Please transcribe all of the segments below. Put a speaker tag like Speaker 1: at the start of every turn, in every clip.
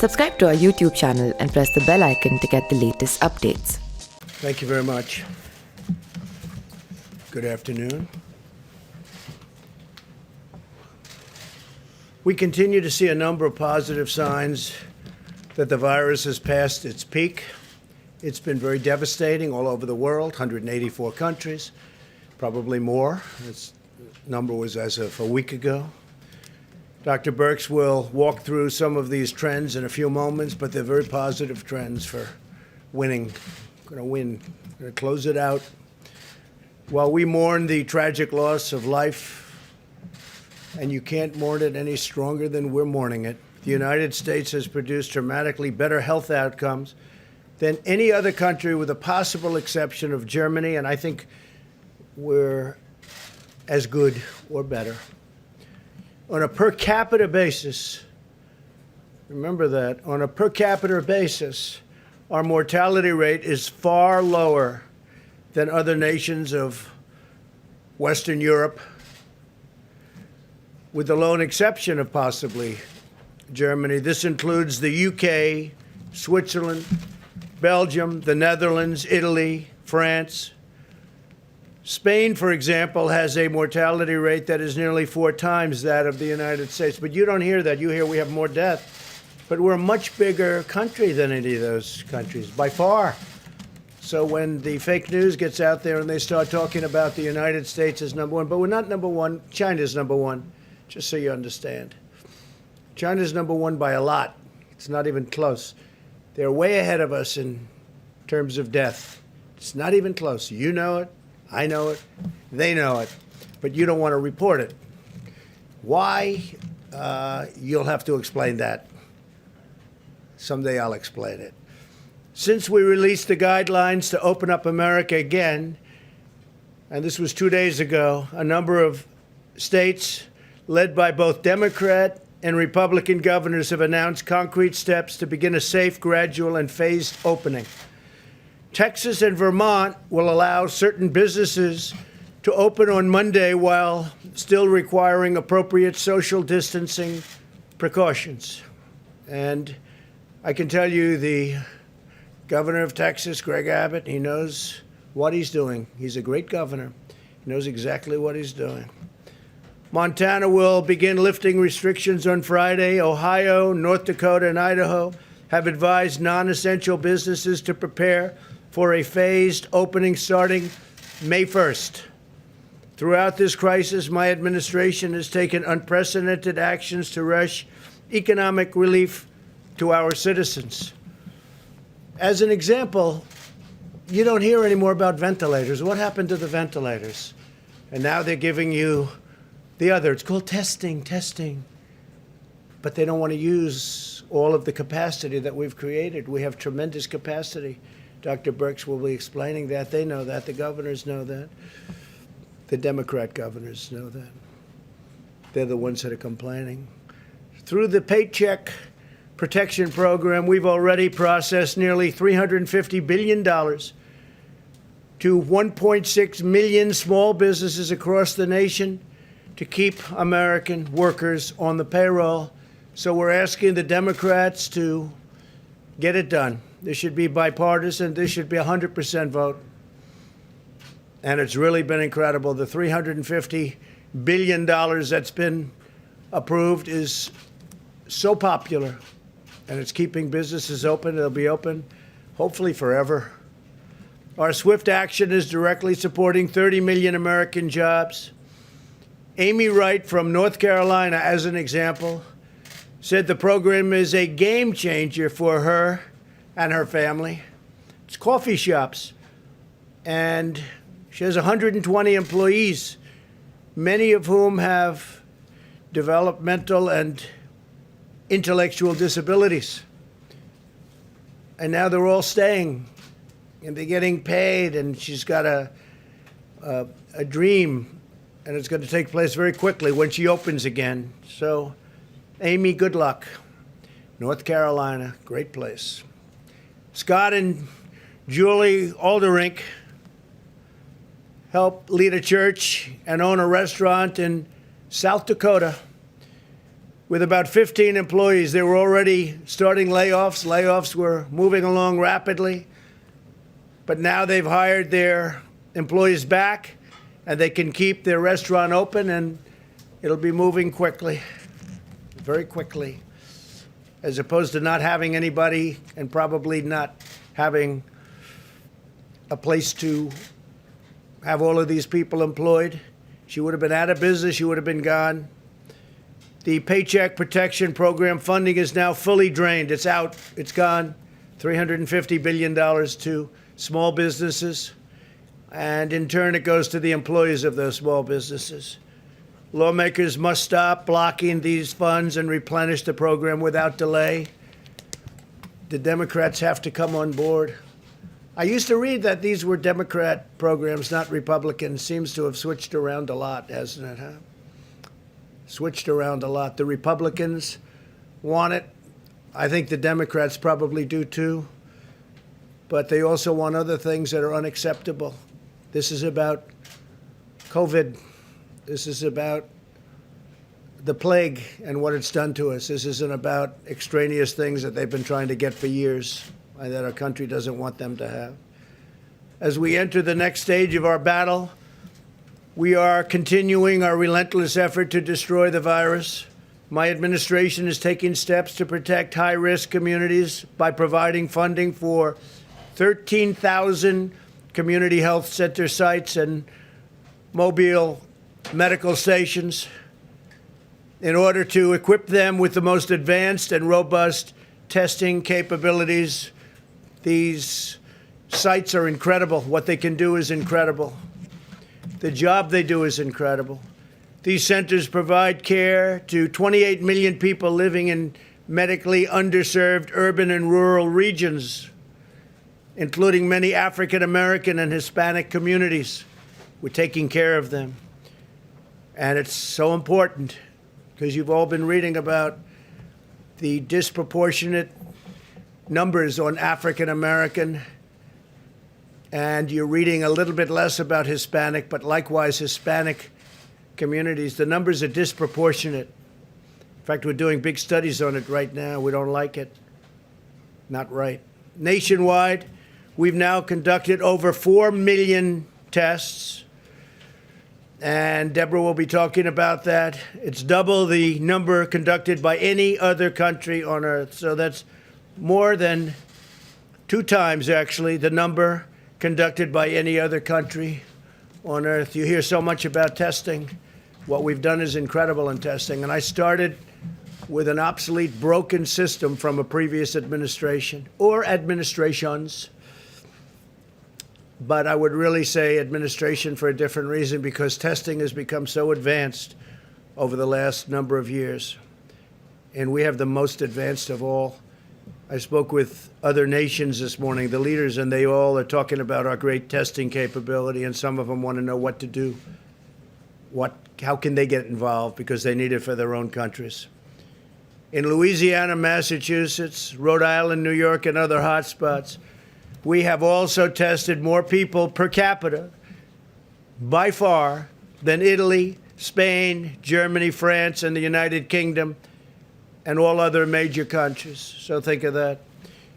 Speaker 1: Subscribe to our YouTube channel and press the bell icon to get the latest updates.
Speaker 2: Thank you very much. Good afternoon. We continue to see a number of positive signs that the virus has passed its peak. It's been very devastating all over the world, 184 countries, probably more. This number was as of a week ago. Dr. Birx will walk through some of these trends in a few moments, but they're very positive trends for winning. We're going to win. We're going to close it out. While we mourn the tragic loss of life, and you can't mourn it any stronger than we're mourning it, the United States has produced dramatically better health outcomes than any other country, with a possible exception of Germany, and I think we're as good or better. On a per capita basis, remember that, on a per capita basis, our mortality rate is far lower than other nations of Western Europe, with the lone exception of possibly Germany. This includes the UK, Switzerland, Belgium, the Netherlands, Italy, France. Spain, for example, has a mortality rate that is nearly 4 times that of the United States. But you don't hear that. You hear we have more death. But we're a much bigger country than any of those countries, by far. So when the fake news gets out there and they start talking about the United States as number one, but we're not number one, China's number one, just so you understand. China's number one by a lot. It's not even close. They're way ahead of us in terms of death. It's not even close. You know it. I know it. They know it. But you don't want to report it. Why? You'll have to explain that. Someday I'll explain it. Since we released the guidelines to open up America again, and this was 2 days ago, a number of states led by both Democrat and Republican governors have announced concrete steps to begin a safe, gradual, and phased opening. Texas and Vermont will allow certain businesses to open on Monday while still requiring appropriate social distancing precautions. And I can tell you the governor of Texas, Greg Abbott, he knows what he's doing. He's a great governor. He knows exactly what he's doing. Montana will begin lifting restrictions on Friday. Ohio, North Dakota, and Idaho have advised non-essential businesses to prepare for a phased opening starting May 1st. Throughout this crisis, my administration has taken unprecedented actions to rush economic relief to our citizens. As an example, you don't hear anymore about ventilators. What happened to the ventilators? And now they're giving you the other. It's called testing. But they don't want to use all of the capacity that we've created. We have tremendous capacity. Dr. Birx will be explaining that. They know that. The governors know that. The Democrat governors know that. They're the ones that are complaining. Through the Paycheck Protection Program, we've already processed nearly $350 billion to 1.6 million small businesses across the nation to keep American workers on the payroll. So we're asking the Democrats to get it done. This should be bipartisan. This should be a 100% vote. And it's really been incredible. The $350 billion that's been approved is so popular, and it's keeping businesses open. They'll be open, hopefully forever. Our swift action is directly supporting 30 million American jobs. Amy Wright from North Carolina, as an example, said the program is a game changer for her and her family. It's coffee shops. And she has 120 employees, many of whom have developmental and intellectual disabilities. And now they're all staying, and they're getting paid, and she's got a dream, and it's going to take place very quickly when she opens again. So, Amy, good luck. North Carolina, great place. Scott and Julie Alderink help lead a church and own a restaurant in South Dakota. with about 15 employees. They were already starting layoffs. Layoffs were moving along rapidly. But now they've hired their employees back, and they can keep their restaurant open, and it'll be moving quickly, very quickly, as opposed to not having anybody and probably not having a place to have all of these people employed. She would have been out of business. She would have been gone. The Paycheck Protection Program funding is now fully drained. It's out. It's gone. $350 billion to small businesses. And in turn, it goes to the employees of those small businesses. Lawmakers must stop blocking these funds and replenish the program without delay. The Democrats have to come on board. I used to read that these were Democrat programs, not Republican. Seems to have switched around a lot, hasn't it, huh? Switched around a lot. The Republicans want it. I think the Democrats probably do too. But they also want other things that are unacceptable. This is about COVID. This is about the plague and what it's done to us. This isn't about extraneous things that they've been trying to get for years and that our country doesn't want them to have. As we enter the next stage of our battle, we are continuing our relentless effort to destroy the virus. My administration is taking steps to protect high-risk communities by providing funding for 13,000 community health center sites and mobile medical stations in order to equip them with the most advanced and robust testing capabilities. These sites are incredible. What they can do is incredible. The job they do is incredible. These centers provide care to 28 million people living in medically underserved urban and rural regions, including many African American and Hispanic communities. We're taking care of them. And it's so important because you've all been reading about the disproportionate numbers on African American, and you're reading a little bit less about Hispanic, but likewise Hispanic communities. The numbers are disproportionate. In fact, we're doing big studies on it right now. We don't like it. Not right. Nationwide, we've now conducted over 4 million tests, and Deborah will be talking about that. It's double the number conducted by any other country on Earth. So that's more than 2 times, actually, the number conducted by any other country on Earth. You hear so much about testing. What we've done is incredible in testing. And I started with an obsolete, broken system from a previous administration or administrations. But I would really say administration for a different reason, because testing has become so advanced over the last number of years. And we have the most advanced of all. I spoke with other nations this morning, the leaders, and they all are talking about our great testing capability, and some of them want to know what to do. How can they get involved, because they need it for their own countries. In Louisiana, Massachusetts, Rhode Island, New York, and other hotspots, we have also tested more people per capita, by far, than Italy, Spain, Germany, France, and the United Kingdom, and all other major countries. So think of that.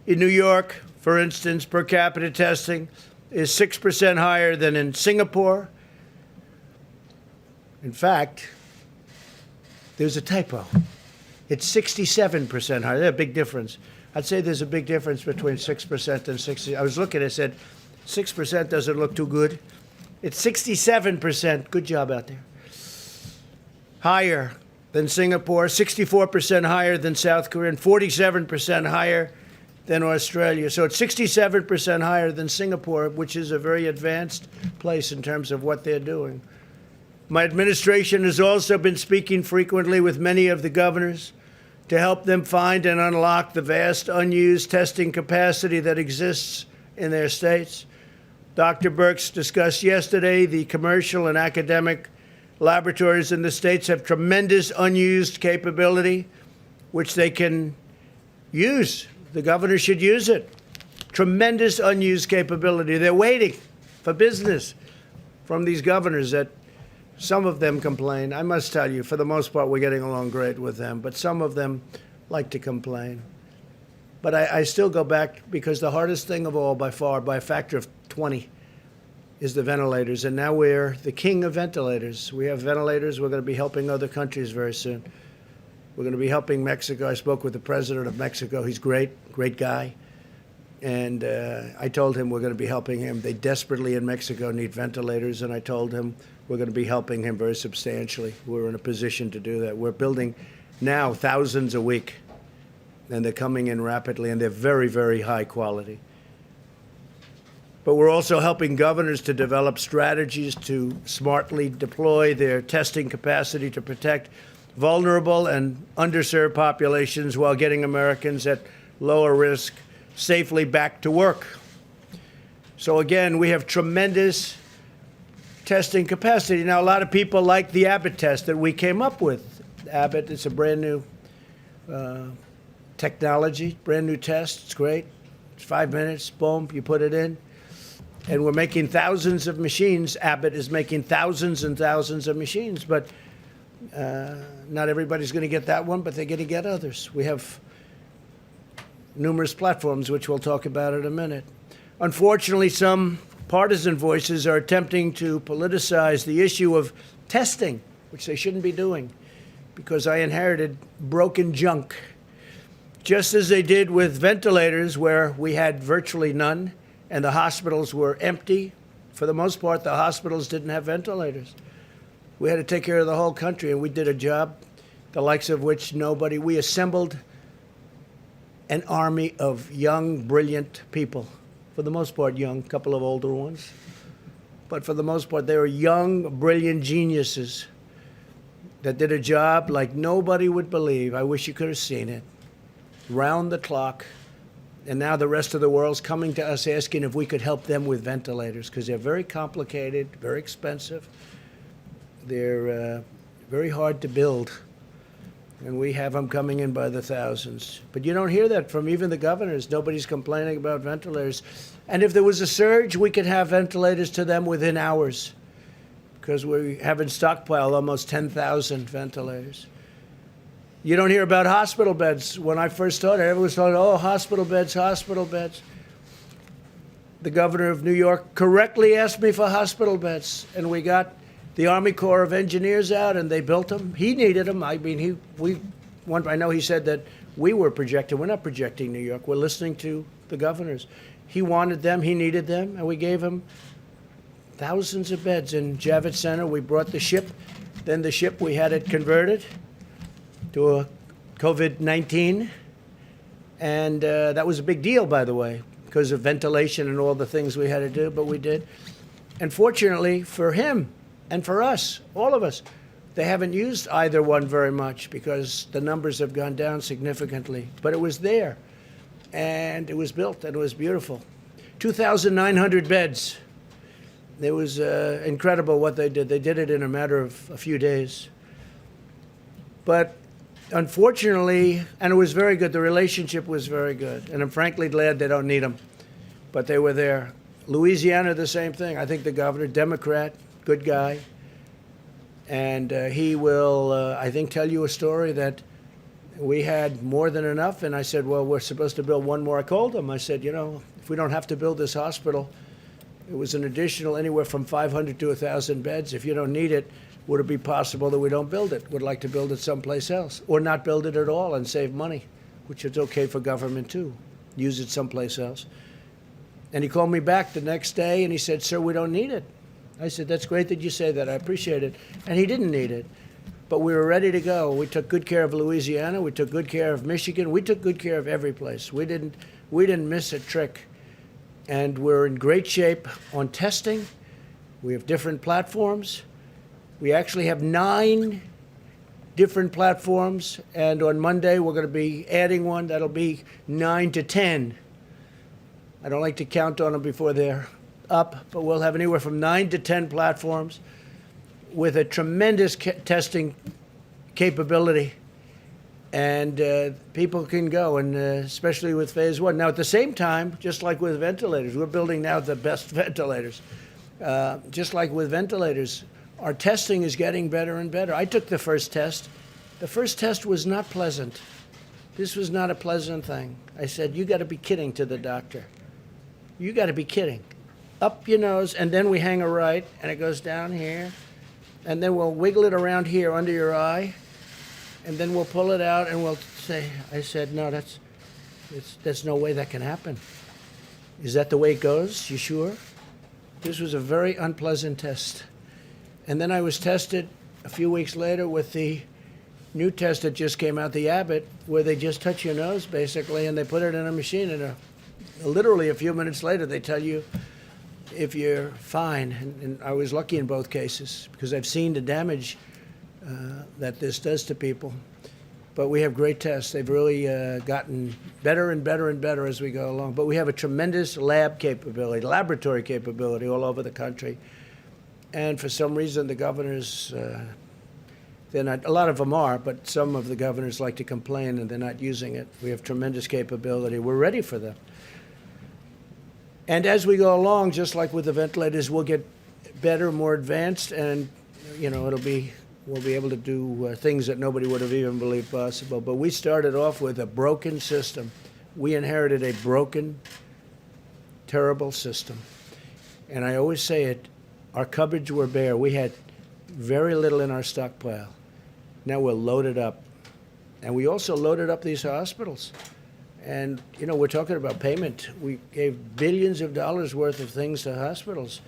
Speaker 2: In New York, for instance, per capita testing is 6% higher than in Singapore. In fact, there's a typo. It's 67% higher. There's a big difference. I'd say there's a big difference between 6% and 60%. I was looking, I said, 6% doesn't look too good. It's 67%. Good job out there. Higher than Singapore, 64% higher than South Korea, and 47% higher than Australia. So it's 67% higher than Singapore, which is a very advanced place in terms of what they're doing. My administration has also been speaking frequently with many of the governors to help them find and unlock the vast unused testing capacity that exists in their states. Dr. Birx discussed yesterday the commercial and academic laboratories in the states have tremendous unused capability, which they can use. The governor should use it. Tremendous unused capability. They're waiting for business from these governors that Some of them complain. I must tell you, for the most part, we're getting along great with them, but some of them like to complain. But I still go back, because the hardest thing of all, by far, by a factor of 20, is the ventilators. And now we're the king of ventilators. We have ventilators. We're going to be helping other countries very soon. We're going to be helping Mexico. I spoke with the president of Mexico. He's great guy. And I told him we're going to be helping him. They desperately in Mexico need ventilators, and I told him we're going to be helping him very substantially. We're in a position to do that. We're building now thousands a week, and they're coming in rapidly, and they're very, very high quality. But we're also helping governors to develop strategies to smartly deploy their testing capacity to protect vulnerable and underserved populations while getting Americans at lower risk safely back to work. So again, we have tremendous testing capacity. Now, a lot of people like the Abbott test that we came up with. Abbott, it's a brand new technology, brand new test. It's great. It's 5 minutes, boom, you put it in. And we're making thousands of machines. Abbott is making thousands and thousands of machines, but not everybody's going to get that one, but they're going to get others. We have numerous platforms, which we'll talk about in a minute. Unfortunately, some partisan voices are attempting to politicize the issue of testing, which they shouldn't be doing, because I inherited broken junk, just as they did with ventilators, where we had virtually none, and the hospitals were empty. For the most part, the hospitals didn't have ventilators. We had to take care of the whole country, and we did a job, the likes of which nobody. We assembled an army of young, brilliant people. For the most part, young, a couple of older ones. But for the most part, they were young, brilliant geniuses that did a job like nobody would believe. I wish you could have seen it. Round the clock. And now the rest of the world's coming to us asking if we could help them with ventilators, because they're very complicated, very expensive. They're very hard to build. And we have them coming in by the thousands. But you don't hear that from even the governors. Nobody's complaining about ventilators. And if there was a surge, we could have ventilators to them within hours, because we haven't stockpiled almost 10,000 ventilators. You don't hear about hospital beds. When I first started, everyone was talking, oh, hospital beds, hospital beds. The governor of New York correctly asked me for hospital beds, and we got the Army Corps of Engineers out, and they built them. He needed them. I mean, I know he said that we were projecting. We're not projecting New York. We're listening to the governors. He wanted them. He needed them, and we gave him thousands of beds. In Javits Center, we brought the ship. Then the ship, we had it converted to a COVID-19, and that was a big deal, by the way, because of ventilation and all the things we had to do, but we did. And fortunately for him and for us, all of us, they haven't used either one very much because the numbers have gone down significantly, but it was there, and it was built, and it was beautiful. 2,900 beds. It was incredible what they did. They did it in a matter of a few days. But unfortunately, and it was very good, the relationship was very good. And I'm frankly glad they don't need them, but they were there. Louisiana, the same thing. I think the governor, Democrat, good guy. And he will, I think, tell you a story that we had more than enough. And I said, well, we're supposed to build one more. I called him. I said, you know, if we don't have to build this hospital, it was an additional anywhere from 500 to 1,000 beds. If you don't need it, would it be possible that we don't build it? Would like to build it someplace else, or not build it at all and save money, which is okay for government too. Use it someplace else. And he called me back the next day and he said, sir, we don't need it. I said, that's great that you say that. I appreciate it. And he didn't need it. But we were ready to go. We took good care of Louisiana. We took good care of Michigan. We took good care of every place. We didn't miss a trick. And we're in great shape on testing. We have different platforms. We actually have 9 different platforms, and on Monday we're going to be adding one. That'll be 9 to 10. I don't like to count on them before they're up, but we'll have anywhere from 9 to 10 platforms with a tremendous testing capability, and people can go, and especially with phase 1. Now, at the same time, just like with ventilators, we're building now the best ventilators. Just like with ventilators, our testing is getting better and better. I took the first test. The first test was not pleasant. This was not a pleasant thing. I said, you got to be kidding, to the doctor. You got to be kidding. Up your nose, and then we hang a right, and it goes down here, and then we'll wiggle it around here under your eye, and then we'll pull it out, and we'll say, I said, no, there's no way that can happen. Is that the way it goes? You sure? This was a very unpleasant test. And then I was tested a few weeks later with the new test that just came out, the Abbott, where they just touch your nose, basically, and they put it in a machine, and literally a few minutes later, they tell you if you're fine. And I was lucky in both cases, because I've seen the damage that this does to people. But we have great tests. They've really gotten better and better and better as we go along. But we have a tremendous laboratory capability all over the country. And for some reason, the governors, they're not, a lot of them are, but some of the governors like to complain and they're not using it. We have tremendous capability. We're ready for them. And as we go along, just like with the ventilators, we'll get better, more advanced, and we'll be able to do things that nobody would have even believed possible. But we started off with a broken system. We inherited a broken, terrible system. And I always say it, our cupboards were bare. We had very little in our stockpile. Now we're loaded up. And we also loaded up these hospitals. And, we're talking about payment. We gave billions of dollars worth of things to hospitals.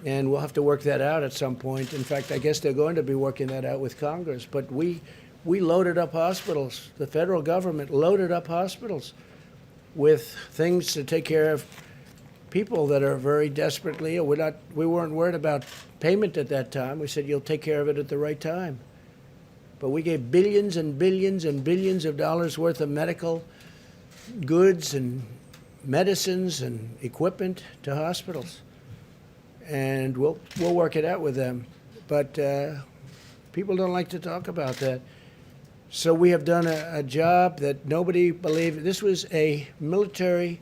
Speaker 2: And we'll have to work that out at some point. In fact, I guess they're going to be working that out with Congress. But we loaded up hospitals. The federal government loaded up hospitals with things to take care of people that are very desperately ill. We weren't worried about payment at that time. We said, you'll take care of it at the right time. But we gave billions and billions and billions of dollars worth of medical goods and medicines and equipment to hospitals. And we'll work it out with them. But people don't like to talk about that. So we have done a job that nobody believed. This was a military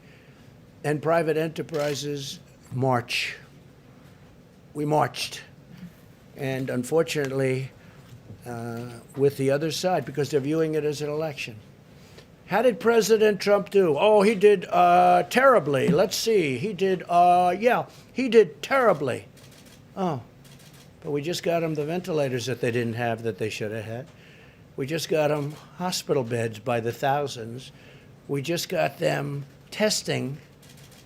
Speaker 2: and private enterprises march. We marched. And unfortunately, with the other side, because they're viewing it as an election. How did President Trump do? Oh, he did terribly. Let's see. He did terribly. Oh, but we just got them the ventilators that they didn't have that they should have had. We just got them hospital beds by the thousands. We just got them testing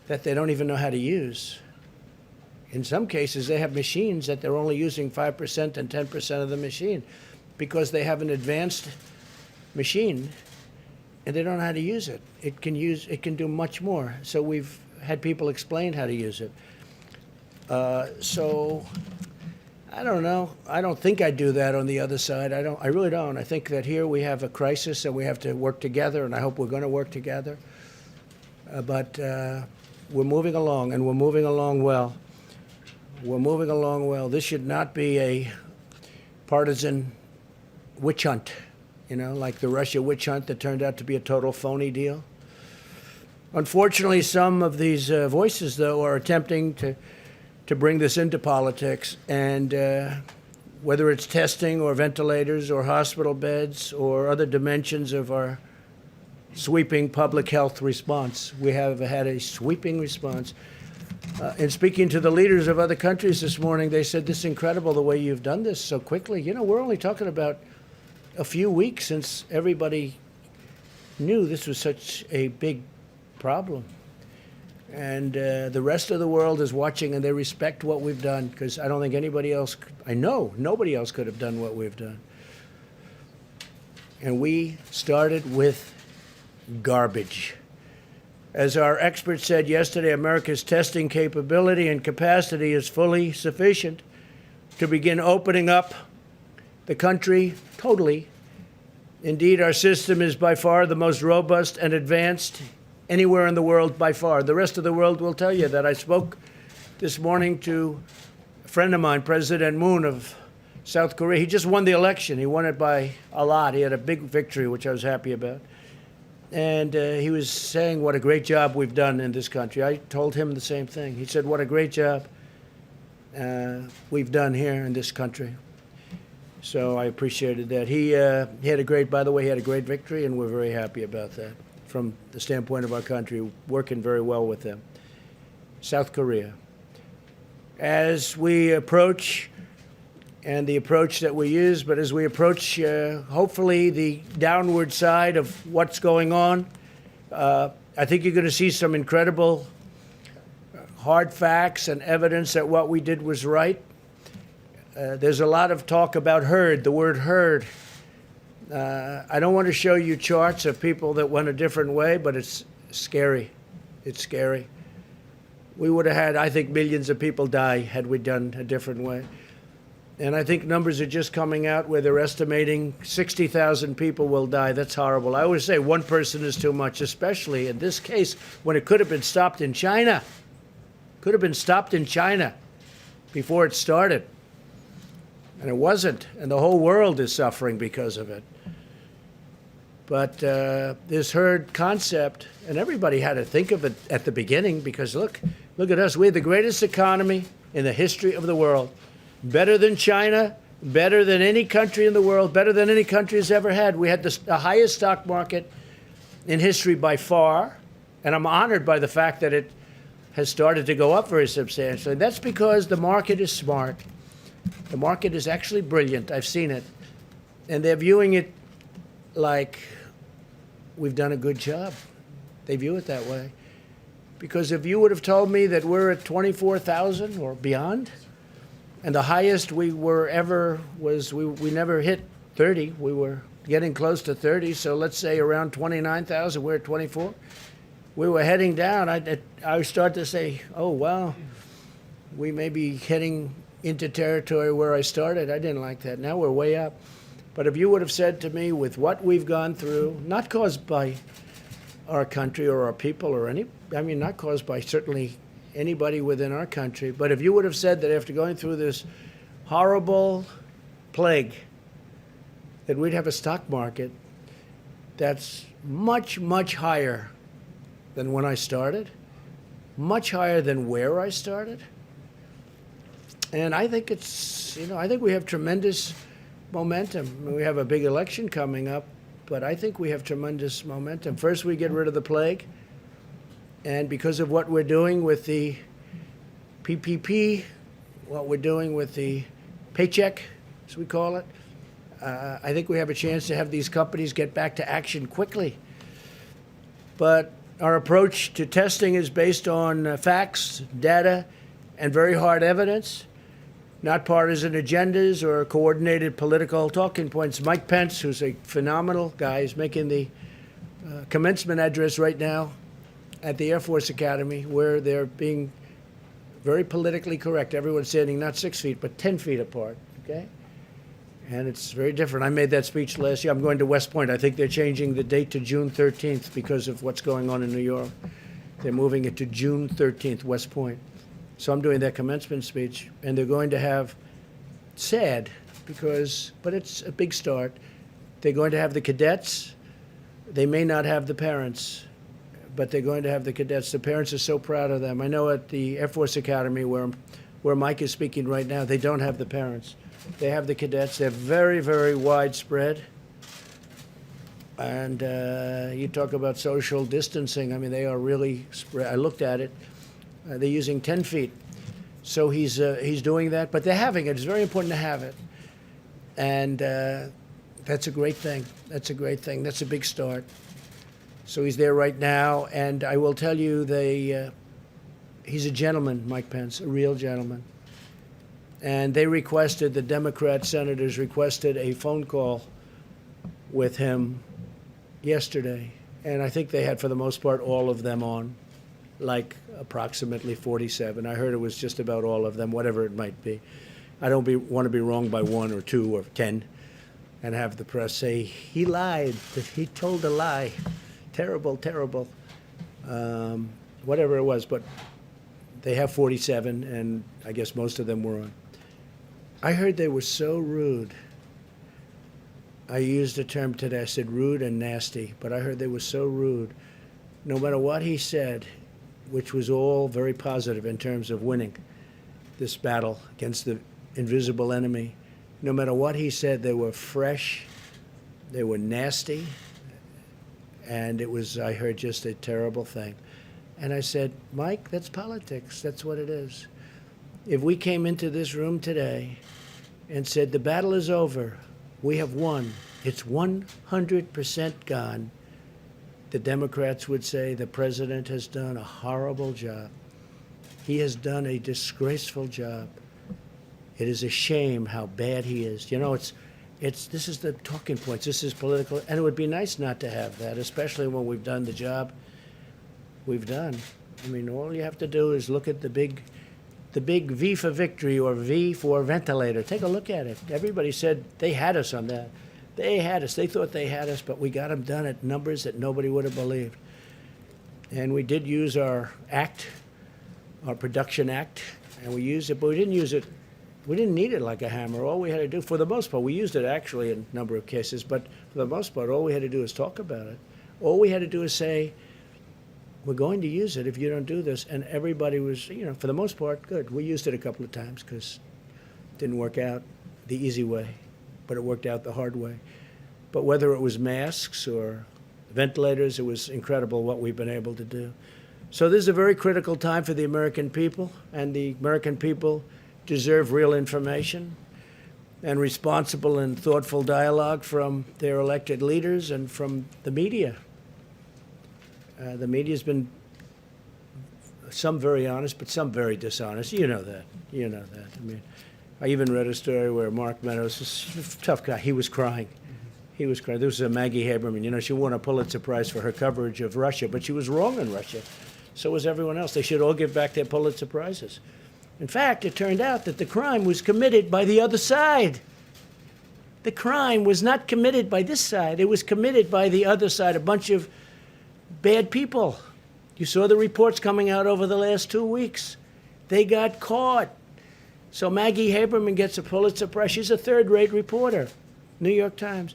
Speaker 2: that they don't even know how to use. In some cases, they have machines that they're only using 5% and 10% of the machine because they have an advanced machine and they don't know how to use it. It can do much more. So we've had people explain how to use it. So I don't know. I don't think I'd do that on the other side. I really don't. I think that here we have a crisis and we have to work together, and I hope we're going to work together. But we're moving along, and we're moving along well. We're moving along well. This should not be a partisan witch hunt, like the Russia witch hunt that turned out to be a total phony deal. Unfortunately, some of these voices, though, are attempting to bring this into politics, and whether it's testing or ventilators or hospital beds or other dimensions of our sweeping public health response, we have had a sweeping response. In speaking to the leaders of other countries this morning, they said, this is incredible the way you've done this so quickly. We're only talking about a few weeks since everybody knew this was such a big problem. And the rest of the world is watching, and they respect what we've done, because I don't think anybody else, I know nobody else could have done what we've done. And we started with garbage. As our expert said yesterday, America's testing capability and capacity is fully sufficient to begin opening up the country totally. Indeed, our system is by far the most robust and advanced anywhere in the world by far. The rest of the world will tell you that. I spoke this morning to a friend of mine, President Moon of South Korea. He just won the election. He won it by a lot. He had a big victory, which I was happy about. And he was saying what a great job we've done in this country. I told him the same thing. He said, what a great job. we've done here in this country. So I appreciated that. He had a great, by the way, he had a great victory, and we're very happy about that from the standpoint of our country, working very well with them. South Korea. As we approach, and the approach that we use, but as we approach, hopefully, the downward side of what's going on, I think you're going to see some incredible hard facts and evidence that what we did was right. There's a lot of talk about herd, the word herd. I don't want to show you charts of people that went a different way, but it's scary. It's scary. We would have had, I think, millions of people die had we done a different way. And I think numbers are just coming out where they're estimating 60,000 people will die. That's horrible. I always say one person is too much, especially in this case when it could have been stopped in China. Could have been stopped in China before it started. And it wasn't. And the whole world is suffering because of it. But this herd concept, and everybody had to think of it at the beginning because look at us. We had the greatest economy in the history of the world. Better than China, better than any country in the world, better than any country has ever had. We had the highest stock market in history by far. And I'm honored by the fact that it has started to go up very substantially. That's because the market is smart. The market is actually brilliant. I've seen it. And they're viewing it like we've done a good job. They view it that way. Because if you would have told me that we're at 24,000 or beyond, and the highest we were ever was, we never hit 30. We were getting close to 30. So let's say around 29,000, we're at 24. We were heading down. I would start to say, oh, wow, we may be heading into territory where I started. I didn't like that. Now we're way up. But if you would have said to me, with what we've gone through, not caused by our country or our people or not caused by certainly anybody within our country, but if you would have said that after going through this horrible plague, that we'd have a stock market that's much, much higher than when I started, much higher than where I started. And I think I think we have tremendous momentum. We have a big election coming up, but I think we have tremendous momentum. First, we get rid of the plague. And because of what we're doing with the PPP, what we're doing with the paycheck, as we call it, I think we have a chance to have these companies get back to action quickly. But our approach to testing is based on facts, data, and very hard evidence, not partisan agendas or coordinated political talking points. Mike Pence, who's a phenomenal guy, is making the commencement address right now at the Air Force Academy, where they're being very politically correct. Everyone's standing not 6 feet, but 10 feet apart, okay? And it's very different. I made that speech last year. I'm going to West Point. I think they're changing the date to June 13th because of what's going on in New York. They're moving it to June 13th, West Point. So I'm doing that commencement speech, and they're going to have, sad, but it's a big start. They're going to have the cadets. They may not have the parents, but they're going to have the cadets. The parents are so proud of them. I know at the Air Force Academy, where Mike is speaking right now, they don't have the parents. They have the cadets. They're very, very widespread. And you talk about social distancing. I mean, they are really spread. I looked at it. They're using 10 feet. So he's doing that. But they're having it. It's very important to have it. And that's a great thing. That's a great thing. That's a big start. So he's there right now. And I will tell you, he's a gentleman, Mike Pence, a real gentleman. And the Democrat senators requested a phone call with him yesterday. And I think they had, for the most part, all of them on, like approximately 47. I heard it was just about all of them, whatever it might be. I don't want to be wrong by 1 or 2 or 10 and have the press say, he lied, that he told a lie. Terrible, terrible. Whatever it was, but they have 47, and I guess most of them were on. I heard they were so rude. I used a term today. I said rude and nasty, but I heard they were so rude. No matter what he said, which was all very positive in terms of winning, this battle against the invisible enemy. No matter what he said, they were fresh, they were nasty, and it was, I heard, just a terrible thing. And I said, Mike, that's politics. That's what it is. If we came into this room today and said, the battle is over, we have won, it's 100% gone, the Democrats would say the president has done a horrible job. He has done a disgraceful job. It is a shame how bad he is. You know, this is the talking points. This is political, and it would be nice not to have that, especially when we've done the job we've done. I mean, all you have to do is look at the big V for victory or V for ventilator. Take a look at it. Everybody said they had us on that. They had us. They thought they had us, but we got them done at numbers that nobody would have believed. And we did use our act, our production act, and we used it, but we didn't use it. We didn't need it like a hammer. All we had to do, for the most part, we used it actually in a number of cases, but for the most part, all we had to do is talk about it. All we had to do is say, we're going to use it if you don't do this. And everybody was, you know, for the most part, good. We used it a couple of times because it didn't work out the easy way, but it worked out the hard way. But whether it was masks or ventilators, it was incredible what we've been able to do. So this is a very critical time for the American people, and the American people deserve real information and responsible and thoughtful dialogue from their elected leaders and from the media. The media's been some very honest, but some very dishonest. You know that. You know that. I mean, I even read a story where Mark Meadows, was a tough guy, he was crying. He was crying. There was a Maggie Haberman. You know, she won a Pulitzer Prize for her coverage of Russia, but she was wrong on Russia. So was everyone else. They should all give back their Pulitzer Prizes. In fact, it turned out that the crime was committed by the other side. The crime was not committed by this side. It was committed by the other side, a bunch of bad people. You saw the reports coming out over the last 2 weeks. They got caught. So Maggie Haberman gets a Pulitzer Prize. She's a third-rate reporter, New York Times.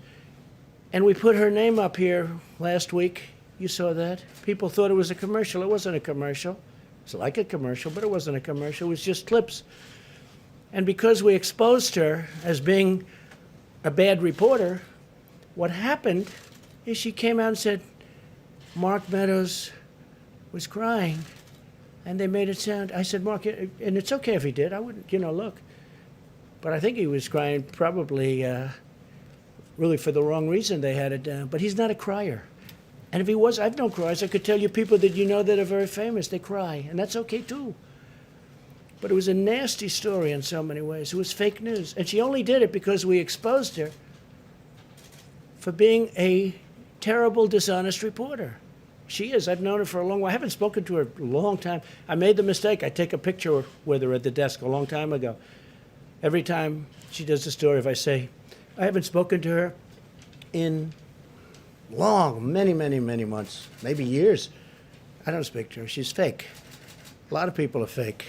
Speaker 2: And we put her name up here last week. You saw that. People thought it was a commercial. It wasn't a commercial. It's like a commercial, but it wasn't a commercial. It was just clips. And because we exposed her as being a bad reporter, what happened is she came out and said, Mark Meadows was crying, and they made it sound. I said, Mark, and it's okay if he did. I wouldn't, you know, look. But I think he was crying probably really for the wrong reason. They had it down. But he's not a crier. And if he was, I've known criers. I could tell you people that you know that are very famous, they cry, and that's okay too. But it was a nasty story in so many ways. It was fake news. And she only did it because we exposed her for being a terrible, dishonest reporter. She is. I've known her for a long while. I haven't spoken to her a long time. I made the mistake. I take a picture with her at the desk a long time ago. Every time she does a story, if I say, I haven't spoken to her in many months, maybe years, I don't speak to her. She's fake. A lot of people are fake.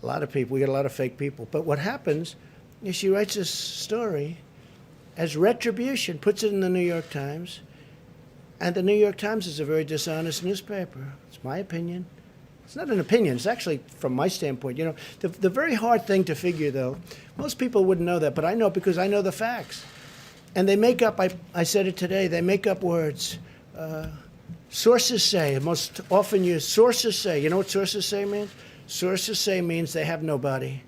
Speaker 2: A lot of people. We get a lot of fake people. But what happens is she writes this story as retribution, puts it in the New York Times, and the New York Times is a very dishonest newspaper. It's my opinion. It's not an opinion. It's actually, from my standpoint, you know, the very hard thing to figure, though, most people wouldn't know that, but I know because I know the facts. And they make up, I said it today, they make up words. Sources say, most often used, sources say. You know what sources say means? Sources say means they have nobody,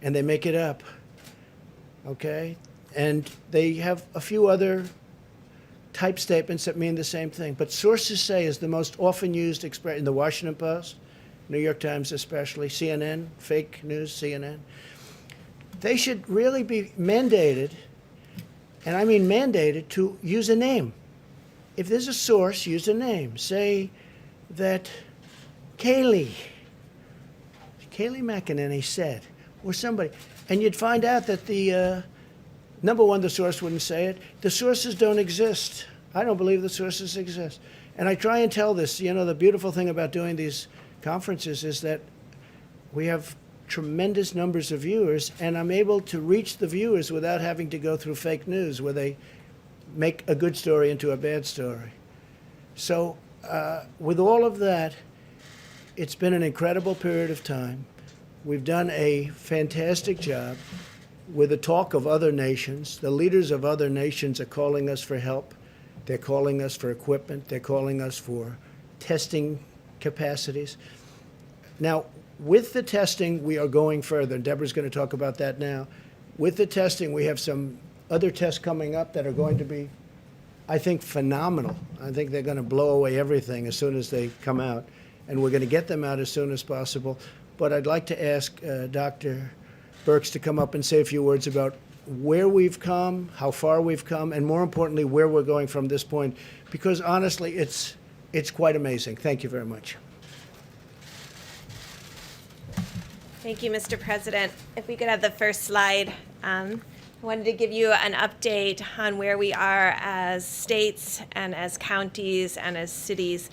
Speaker 2: and they make it up, okay? And they have a few other type statements that mean the same thing. But sources say is the most often used expression in the Washington Post, New York Times especially, CNN, fake news, CNN. They should really be mandated, and I mean mandated, to use a name. If there's a source, use a name. Say that Kayleigh McEnany said, or somebody. And you'd find out that the, number one, the source wouldn't say it. The sources don't exist. I don't believe the sources exist. And I try and tell this, you know, the beautiful thing about doing these conferences is that we have tremendous numbers of viewers, and I'm able to reach the viewers without having to go through fake news where they make a good story into a bad story. So with all of that, it's been an incredible period of time. We've done a fantastic job with the talk of other nations. The leaders of other nations are calling us for help. They're calling us for equipment. They're calling us for testing capacities. Now, with the testing, we are going further. Deborah's going to talk about that now. With the testing, we have some other tests coming up that are going to be, I think, phenomenal. I think they're going to blow away everything as soon as they come out. And we're going to get them out as soon as possible. But I'd like to ask Dr. Birx to come up and say a few words about where we've come, how far we've come, and more importantly, where we're going from this point. Because honestly, it's quite amazing. Thank you very much.
Speaker 3: Thank you, Mr. President. If we could have the first slide. I wanted to give you an update on where we are as states and as counties and as cities.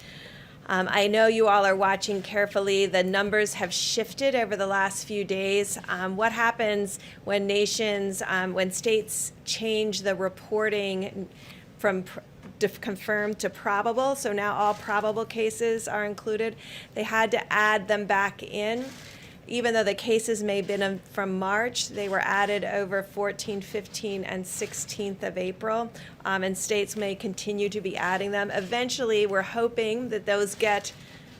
Speaker 3: I know you all are watching carefully. The numbers have shifted over the last few days. What happens when when states change the reporting from confirmed to probable, so now all probable cases are included, they had to add them back in. Even though the cases may have been from March, they were added over 14th, 15th, and 16th of April, and states may continue to be adding them. Eventually, we're hoping that those get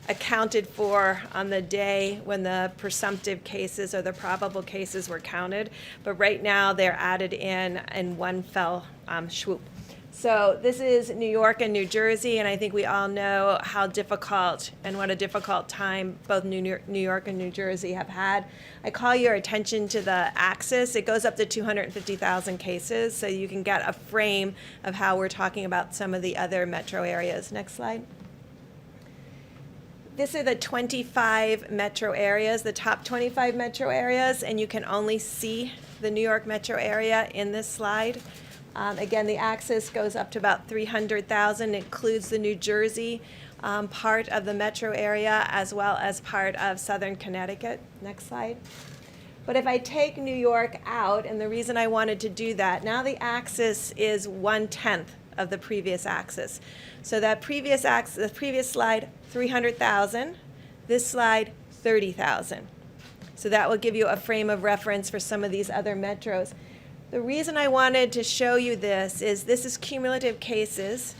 Speaker 3: accounted for on the day when the presumptive cases or the probable cases were counted, but right now they're added in one fell swoop. So this is New York and New Jersey, and I think we all know how difficult and what a difficult time both New York and New Jersey have had. I call your attention to the axis. It goes up to 250,000 cases, so you can get a frame of how we're talking about some of the other metro areas. Next slide. These are the 25 metro areas, the top 25 metro areas, and you can only see the New York metro area in this slide. Again, the axis goes up to about 300,000. It includes the New Jersey part of the metro area as well as part of southern Connecticut. Next slide. But if I take New York out, and the reason I wanted to do that, now the axis is 1/10 of the previous axis. So that previous axis, the previous slide, 300,000. This slide, 30,000. So that will give you a frame of reference for some of these other metros. The reason I wanted to show you this is cumulative cases,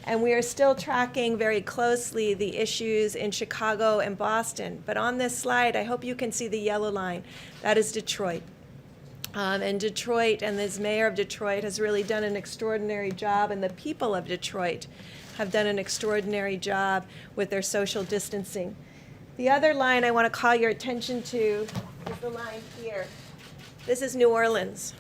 Speaker 3: and we are still tracking very closely the issues in Chicago and Boston. But on this slide, I hope you can see the yellow line. That is Detroit. And Detroit and this mayor of Detroit has really done an extraordinary job, and the people of Detroit have done an extraordinary job with their social distancing. The other line I want to call your attention to is the line here. This is New Orleans.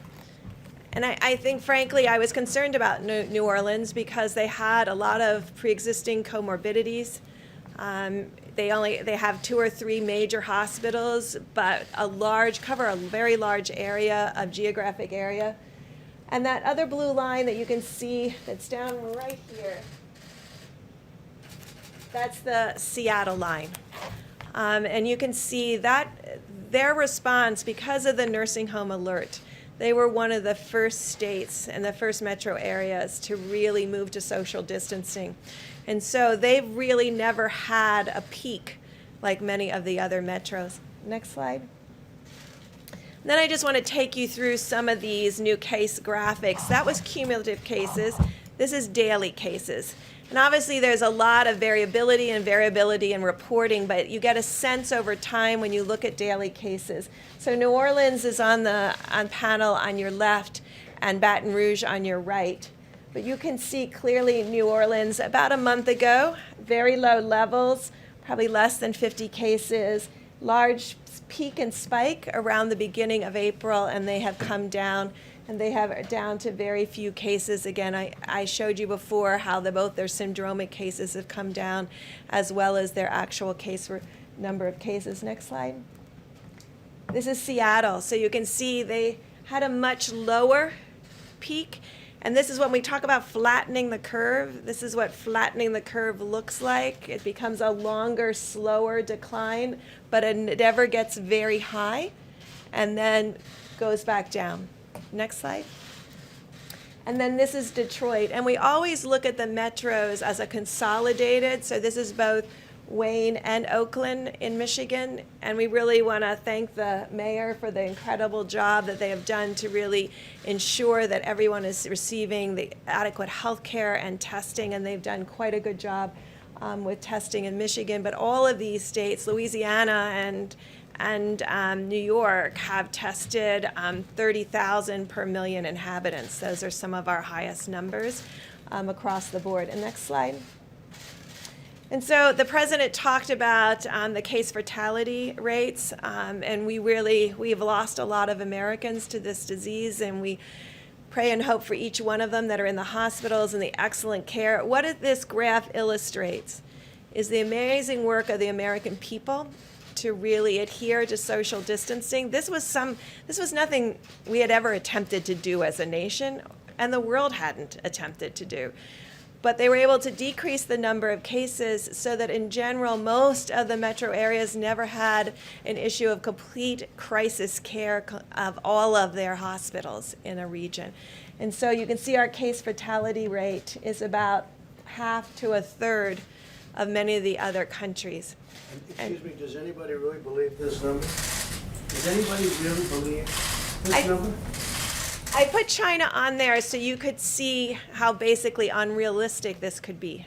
Speaker 3: And I think, frankly, I was concerned about New Orleans because they had a lot of pre-existing comorbidities. They have 2 or 3 major hospitals, but cover a very large area of geographic area. And that other blue line that you can see that's down right here, that's the Seattle line. And you can see that their response, because of the nursing home alert, they were one of the first states and the first metro areas to really move to social distancing. And so they've really never had a peak like many of the other metros. Next slide. And then I just want to take you through some of these new case graphics. That was cumulative cases. This is daily cases. And obviously there's a lot of variability in reporting, but you get a sense over time when you look at daily cases. So New Orleans is on panel on your left and Baton Rouge on your right. But you can see clearly New Orleans about a month ago, very low levels, probably less than 50 cases, large peak and spike around the beginning of April, and they have come down. And they have down to very few cases. Again, I showed you before how both their syndromic cases have come down as well as their actual number of cases. Next slide. This is Seattle. So you can see they had a much lower peak. And this is when we talk about flattening the curve. This is what flattening the curve looks like. It becomes a longer, slower decline, but it never gets very high and then goes back down. Next slide. And then this is Detroit. And we always look at the metros as a consolidated. So this is both Wayne, and Oakland in Michigan. And we really want to thank the mayor for the incredible job that they have done to really ensure that everyone is receiving the adequate health care and testing, and they've done quite a good job with testing in Michigan. But all of these states, Louisiana and New York, have tested 30,000 per million inhabitants. Those are some of our highest numbers across the board. And next slide. And so the president talked about the case fatality rates, and we've lost a lot of Americans to this disease, and we pray and hope for each one of them that are in the hospitals and the excellent care. What this graph illustrates is the amazing work of the American people to really adhere to social distancing. This was nothing we had ever attempted to do as a nation, and the world hadn't attempted to do. But they were able to decrease the number of cases so that in general, most of the metro areas never had an issue of complete crisis care of all of their hospitals in a region. And so you can see our case fatality rate is about half to a third of many of the other countries.
Speaker 2: Excuse me, does anybody really believe this number? Does anybody really believe this number?
Speaker 3: I put China on there so you could see how basically unrealistic this could be.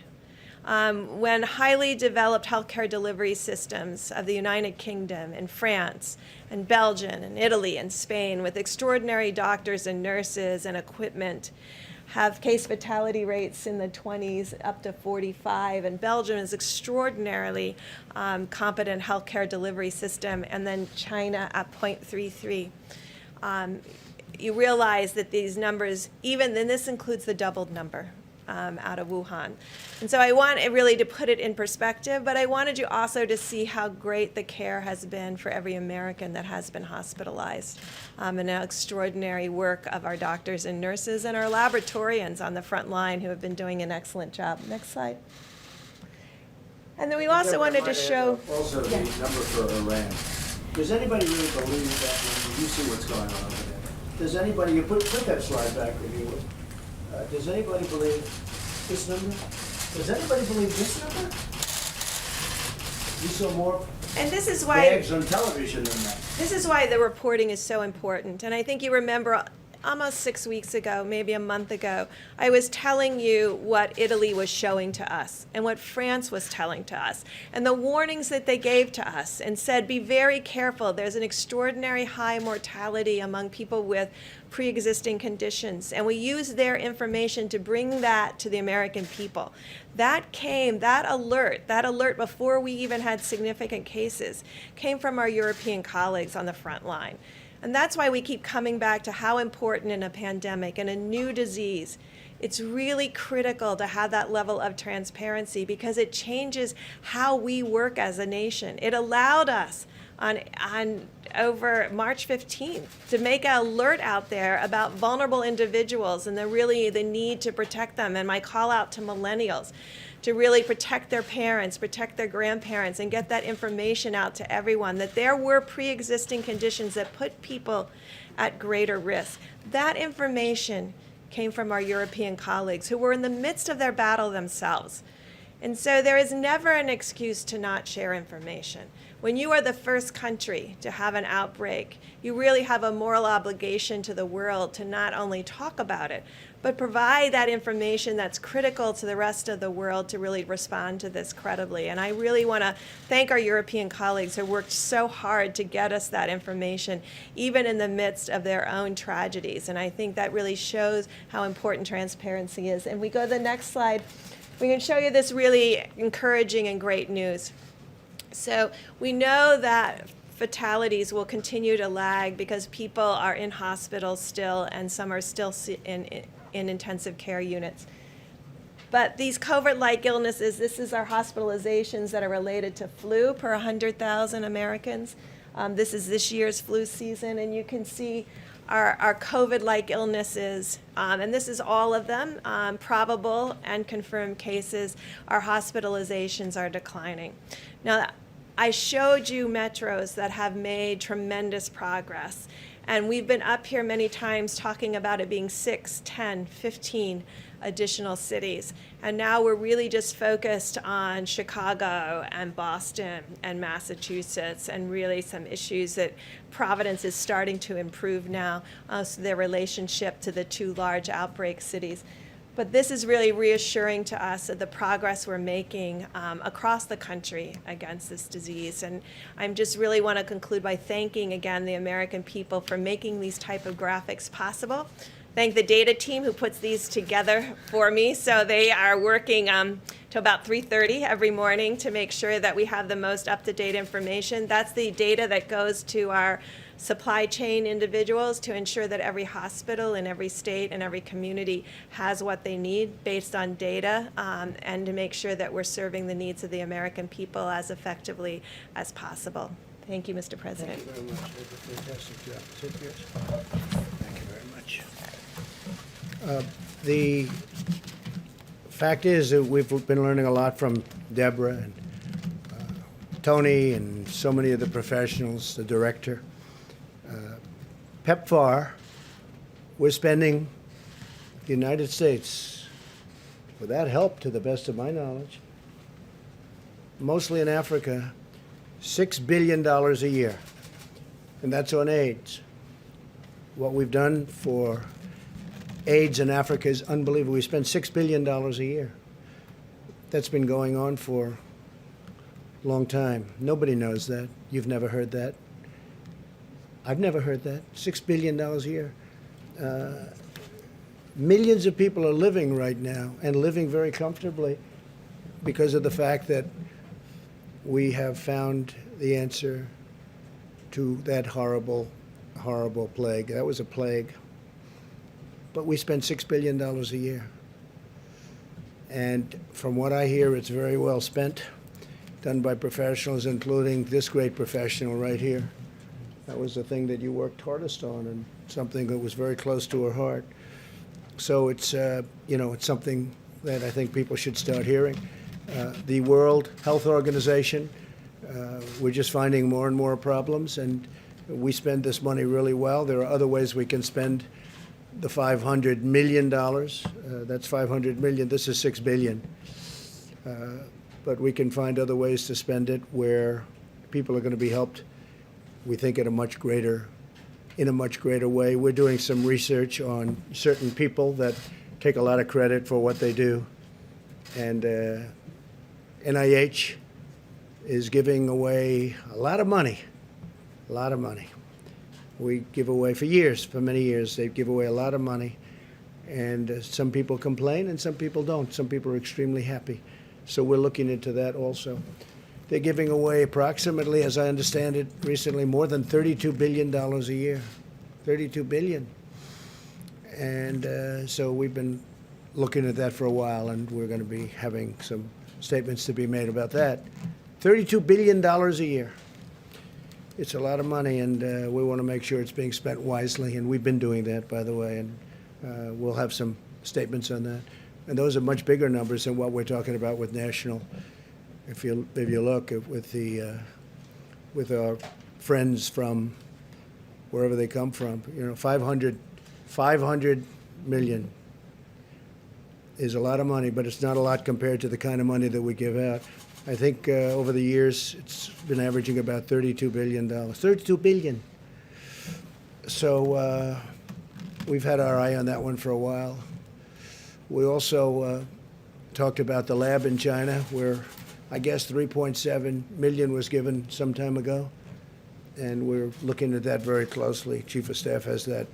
Speaker 3: When highly developed healthcare delivery systems of the United Kingdom and France and Belgium and Italy and Spain, with extraordinary doctors and nurses and equipment, have case fatality rates in the 20s up to 45, and Belgium is extraordinarily competent healthcare delivery system, and then China at 0.33. You realize that these numbers, then this includes the doubled number out of Wuhan. And so I want it really to put it in perspective, but I wanted you also to see how great the care has been for every American that has been hospitalized, and the extraordinary work of our doctors and nurses and our laboratorians on the front line who have been doing an excellent job. Next slide. And then we also wanted to show...
Speaker 2: Also the number for Iran. Does anybody really believe that number? You see what's going on over there. Does anybody, you put that slide back if you would. Does anybody believe this number? Does anybody believe this number? You saw more
Speaker 3: and this is why
Speaker 2: bags on television than that.
Speaker 3: This is why the reporting is so important. And I think you remember almost 6 weeks ago, maybe a month ago, I was telling you what Italy was showing to us and what France was telling to us and the warnings that they gave to us and said, be very careful. There's an extraordinary high mortality among people with pre-existing conditions. And we used their information to bring that to the American people. That alert before we even had significant cases, came from our European colleagues on the front line. And that's why we keep coming back to how important in a pandemic and a new disease, it's really critical to have that level of transparency because it changes how we work as a nation. It allowed us on over March 15th to make an alert out there about vulnerable individuals and the need to protect them. And my call out to millennials to really protect their parents, protect their grandparents, and get that information out to everyone, that there were pre-existing conditions that put people at greater risk. That information came from our European colleagues who were in the midst of their battle themselves. And so there is never an excuse to not share information. When you are the first country to have an outbreak, you really have a moral obligation to the world to not only talk about it, but provide that information that's critical to the rest of the world to really respond to this credibly. And I really want to thank our European colleagues who worked so hard to get us that information, even in the midst of their own tragedies. And I think that really shows how important transparency is. And we go to the next slide. We can show you this really encouraging and great news. So we know that fatalities will continue to lag because people are in hospitals still, and some are still in intensive care units. But these COVID-like illnesses, this is our hospitalizations that are related to flu per 100,000 Americans. This is this year's flu season, and you can see our COVID-like illnesses, and this is all of them, probable and confirmed cases. Our hospitalizations are declining. Now, I showed you metros that have made tremendous progress. And we've been up here many times talking about it being 6, 10, 15 additional cities. And now we're really just focused on Chicago and Boston and Massachusetts, and really some issues that Providence is starting to improve now, so their relationship to the two large outbreak cities. But this is really reassuring to us of the progress we're making across the country against this disease. And I just really want to conclude by thanking again the American people for making these type of graphics possible. Thank the data team who puts these together for me. So they are working till about 3:30 every morning to make sure that we have the most up-to-date information. That's the data that goes to our supply chain individuals to ensure that every hospital in every state and every community has what they need based on data, and to make sure that we're serving the needs of the American people as effectively as possible. Thank you, Mr. President.
Speaker 2: Thank you very much. You did a fantastic job. Sit, yes. Thank you very much. The fact is that we've been learning a lot from Deborah and Tony and so many of the professionals, the director. PEPFAR, we're spending the United States, without help to the best of my knowledge, mostly in Africa, $6 billion a year. And that's on AIDS. What we've done for AIDS in Africa is unbelievable. We spend $6 billion a year. That's been going on for a long time. Nobody knows that. You've never heard that. I've never heard that. $6 billion a year. Millions of people are living right now, and living very comfortably, because of the fact that we have found the answer to that horrible, horrible plague. That was a plague. But we spend $6 billion a year. And from what I hear, it's very well spent, done by professionals, including this great professional right here. That was the thing that you worked hardest on, and something that was very close to her heart. So it's, it's something that I think people should start hearing. The World Health Organization, we're just finding more and more problems, and we spend this money really well. There are other ways we can spend the $500 million. That's $500 million. This is $6 billion. But we can find other ways to spend it where people are going to be helped, we think, in a much greater way. We're doing some research on certain people that take a lot of credit for what they do. And NIH is giving away a lot of money. We give away for many years, they give away a lot of money. And some people complain and some people don't. Some people are extremely happy. So we're looking into that also. They're giving away approximately, as I understand it, recently more than $32 billion a year. $32 billion. And so we've been looking at that for a while, and we're going to be having some statements to be made about that. $32 billion a year. It's a lot of money, and we want to make sure it's being spent wisely, and we've been doing that, by the way, and we'll have some statements on that. And those are much bigger numbers than what we're talking about with national. If you look at with our friends from wherever they come from, 500 million is a lot of money, but it's not a lot compared to the kind of money that we give out. I think over the years it's been averaging about $32 billion. $32 billion. So we've had our eye on that one for a while. We also talked about the lab in China, where I guess 3.7 million was given some time ago, and we're looking at that very closely. Chief of Staff has that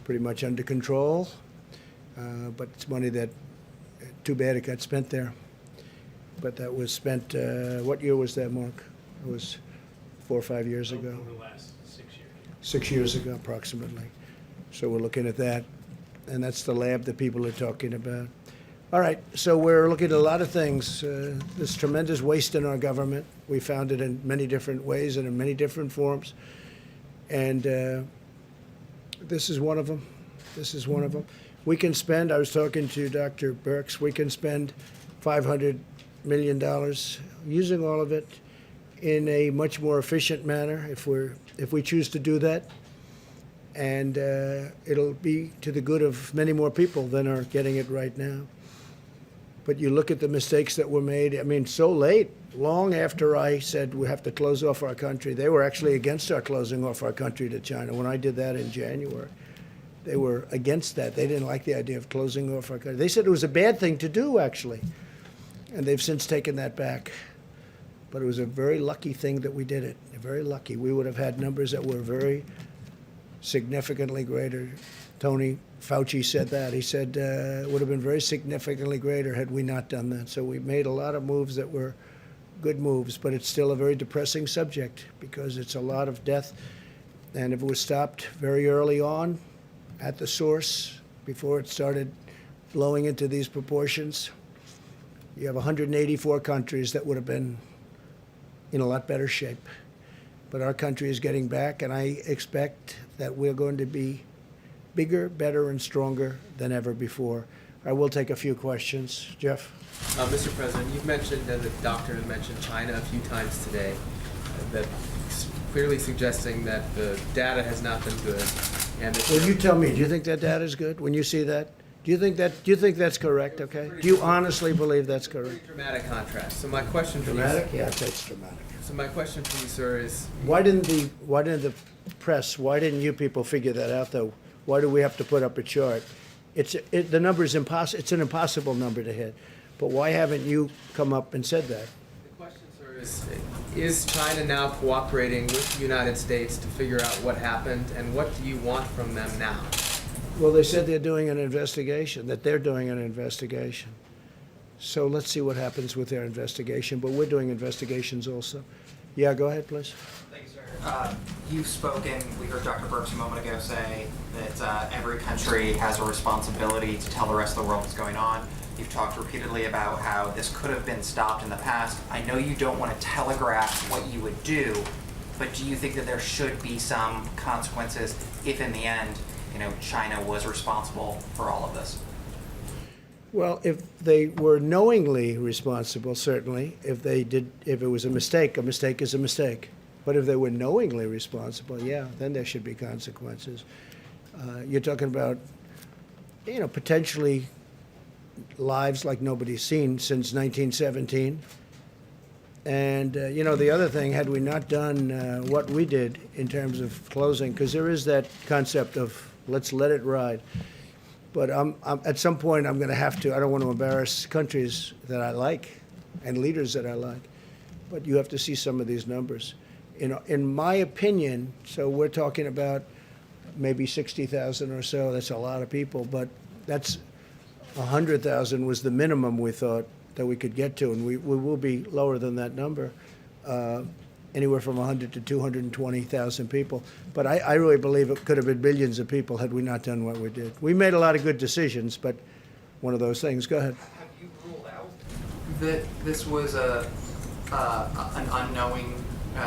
Speaker 2: pretty much under control, but it's money that, too bad it got spent there. But that was spent, what year was that, Mark? It was 4 or 5 years ago.
Speaker 4: Over the last 6 years.
Speaker 2: 6 years ago, approximately. So we're looking at that, and that's the lab that people are talking about. All right, so we're looking at a lot of things. There's tremendous waste in our government. We found it in many different ways and in many different forms. And this is one of them. This is one of them. We can spend, I was talking to Dr. Birx, we can spend $500 million, using all of it in a much more efficient manner if we choose to do that. and it'll be to the good of many more people than are getting it right now. But you look at the mistakes that were made, I mean, so late, long after I said we have to close off our country. They were actually against our closing off our country to China when I did that in January. They were against that. They didn't like the idea of closing off our country. They said it was a bad thing to do, actually. And they've since taken that back. But it was a very lucky thing that we did it. Very lucky. We would have had numbers that were very significantly greater. Tony Fauci said that. He said it would have been very significantly greater had we not done that. So we made a lot of moves that were good moves, but it's still a very depressing subject because it's a lot of death. And if it was stopped very early on at the source, before it started blowing into these proportions, you have 184 countries that would have been in a lot better shape. But our country is getting back, and I expect that we're going to be bigger, better, and stronger than ever before. I will take a few questions. Jeff?
Speaker 4: Mr. President, you've mentioned, and the doctor has mentioned China a few times today, that clearly suggesting that the data has not been good. And that
Speaker 2: Well, you tell me, do you think that data is good when you see that? Do you think that's correct, okay? Do you honestly believe that's correct?
Speaker 4: pretty dramatic contrast. So my question for
Speaker 2: Dramatic?
Speaker 4: you,
Speaker 2: Yeah, that's dramatic.
Speaker 4: So my question for you, sir, is
Speaker 2: Why didn't the press, why didn't you people figure that out, though? Why do we have to put up a chart? The number is impossible. It's an impossible number to hit. But why haven't you come up and said that?
Speaker 4: the question, sir, is China now cooperating with the United States to figure out what happened, and what do you want from them now?
Speaker 2: Well, they said they're doing an investigation, that they're doing an investigation. So let's see what happens with their investigation, but we're doing investigations also. Yeah, go ahead, please.
Speaker 5: Thank you, sir. You've spoken, we heard Dr. Birx a moment ago say that every country has a responsibility to tell the rest of the world what's going on. You've talked repeatedly about how this could have been stopped in the past. I know you don't want to telegraph what you would do, but do you think that there should be some consequences if in the end, China was responsible for all of this?
Speaker 2: Well, if they were knowingly responsible, certainly. If it was a mistake is a mistake. But if they were knowingly responsible, yeah, then there should be consequences. You're talking about, potentially lives like nobody's seen since 1917. And, the other thing, had we not done what we did in terms of closing, because there is that concept of let's let it ride. But at some point, I'm going to have to, I don't want to embarrass countries that I like and leaders that I like, but you have to see some of these numbers. In my opinion, so we're talking about maybe 60,000 or so. That's a lot of people, but that's 100,000 was the minimum we thought that we could get to, and we will be lower than that number, anywhere from 100 to 220,000 people. But I really believe it could have been billions of people had we not done what we did. We made a lot of good decisions, but one of those things. Go ahead.
Speaker 5: Have you ruled out that this was an unknowing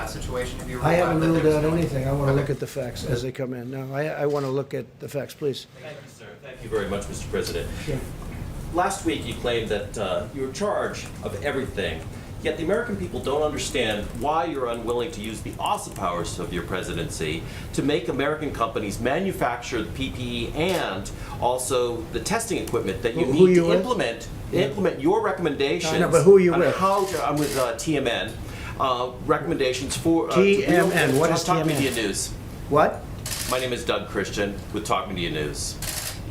Speaker 5: situation? Have you ruled
Speaker 2: I haven't
Speaker 5: out that
Speaker 2: ruled
Speaker 5: there was
Speaker 2: out
Speaker 5: knowing?
Speaker 2: anything. I want to
Speaker 5: Okay.
Speaker 2: look at the facts as they come in. No, I want to look at the facts, please.
Speaker 6: Thank you, sir. Thank you very much, Mr. President.
Speaker 2: Sure.
Speaker 6: Last week, you claimed that you're in charge of everything, yet the American people don't understand why you're unwilling to use the awesome powers of your presidency to make American companies manufacture the PPE and also the testing equipment that you
Speaker 2: Who
Speaker 6: need
Speaker 2: you
Speaker 6: to
Speaker 2: with?
Speaker 6: implement your recommendations.
Speaker 2: I know, but who are you
Speaker 6: on
Speaker 2: with?
Speaker 6: I'm with TMN. Recommendations for
Speaker 2: TMN, what is
Speaker 6: Talk
Speaker 2: TMN?
Speaker 6: Media News.
Speaker 2: What?
Speaker 6: My name is Doug Christian with Talk Media News.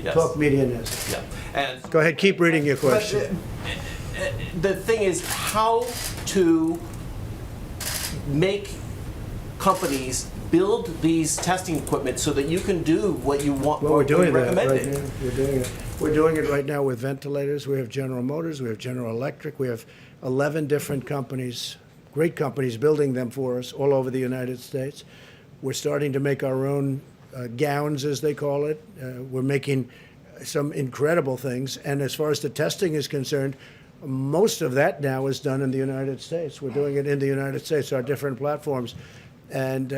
Speaker 6: Yes.
Speaker 2: Talk Media News.
Speaker 6: Yeah. And
Speaker 2: Go ahead, keep reading your question.
Speaker 6: the thing is how to make companies build these testing equipment so that you can do what you want.
Speaker 2: Well, we're doing that right
Speaker 6: recommended.
Speaker 2: now. We're doing it. We're doing it right now with ventilators. We have General Motors. We have General Electric. We have 11 different companies, great companies, building them for us all over the United States. We're starting to make our own gowns, as they call it. We're making some incredible things. And as far as the testing is concerned, most of that now is done in the United States. We're doing it in the United States, our different platforms. And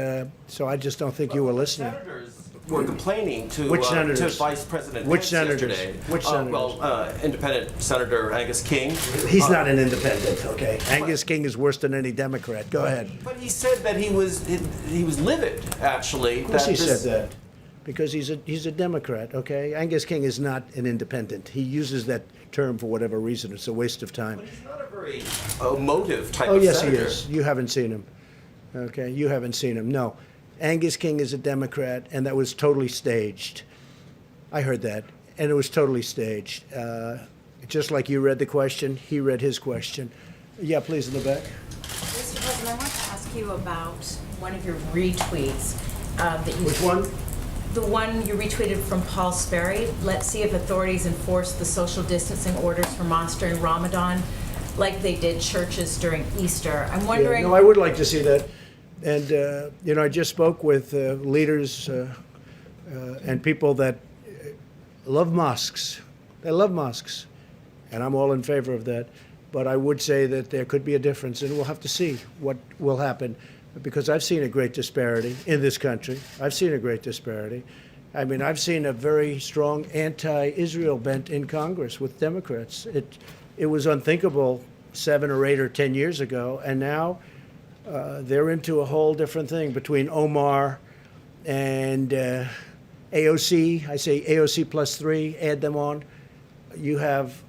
Speaker 2: so I just don't think you were listening.
Speaker 6: Senators were complaining to,
Speaker 2: Which
Speaker 6: to
Speaker 2: senators?
Speaker 6: Vice President
Speaker 2: Which
Speaker 6: Pence
Speaker 2: senators?
Speaker 6: yesterday.
Speaker 2: Which senators?
Speaker 6: Independent Senator Angus King.
Speaker 2: He's not an independent, okay? Angus King is worse than any Democrat. Go ahead.
Speaker 6: But he said that he was livid, actually.
Speaker 2: Of course he said that. because he's a Democrat, okay? Angus King is not an independent. He uses that term for whatever reason. It's a waste of time.
Speaker 6: But he's not a very emotive type
Speaker 2: Oh,
Speaker 6: of
Speaker 2: yes,
Speaker 6: senator.
Speaker 2: he is. You haven't seen him. Okay, you haven't seen him. No. Angus King is a Democrat, and that was totally staged. I heard that, and it was totally staged. Just like you read the question, he read his question. Yeah, please, in the back.
Speaker 7: Mr. President, I want to ask you about one of your retweets that you.
Speaker 2: Which one?
Speaker 7: The one you retweeted from Paul Sperry. Let's see if authorities enforce the social distancing orders for mosque during Ramadan, like they did churches during Easter. I'm wondering.
Speaker 2: Yeah, no, I would like to see that. And, you know, I just spoke with leaders and people that love mosques. They love mosques. And I'm all in favor of that. But I would say that there could be a difference, and we'll have to see what will happen. Because I've seen a great disparity in this country. I've seen a great disparity. I mean, I've seen a very strong anti-Israel bent in Congress with Democrats. It was unthinkable 7 or 8 or 10 years ago, and now they're into a whole different thing between Omar and AOC. I say AOC plus 3, add them on. You have,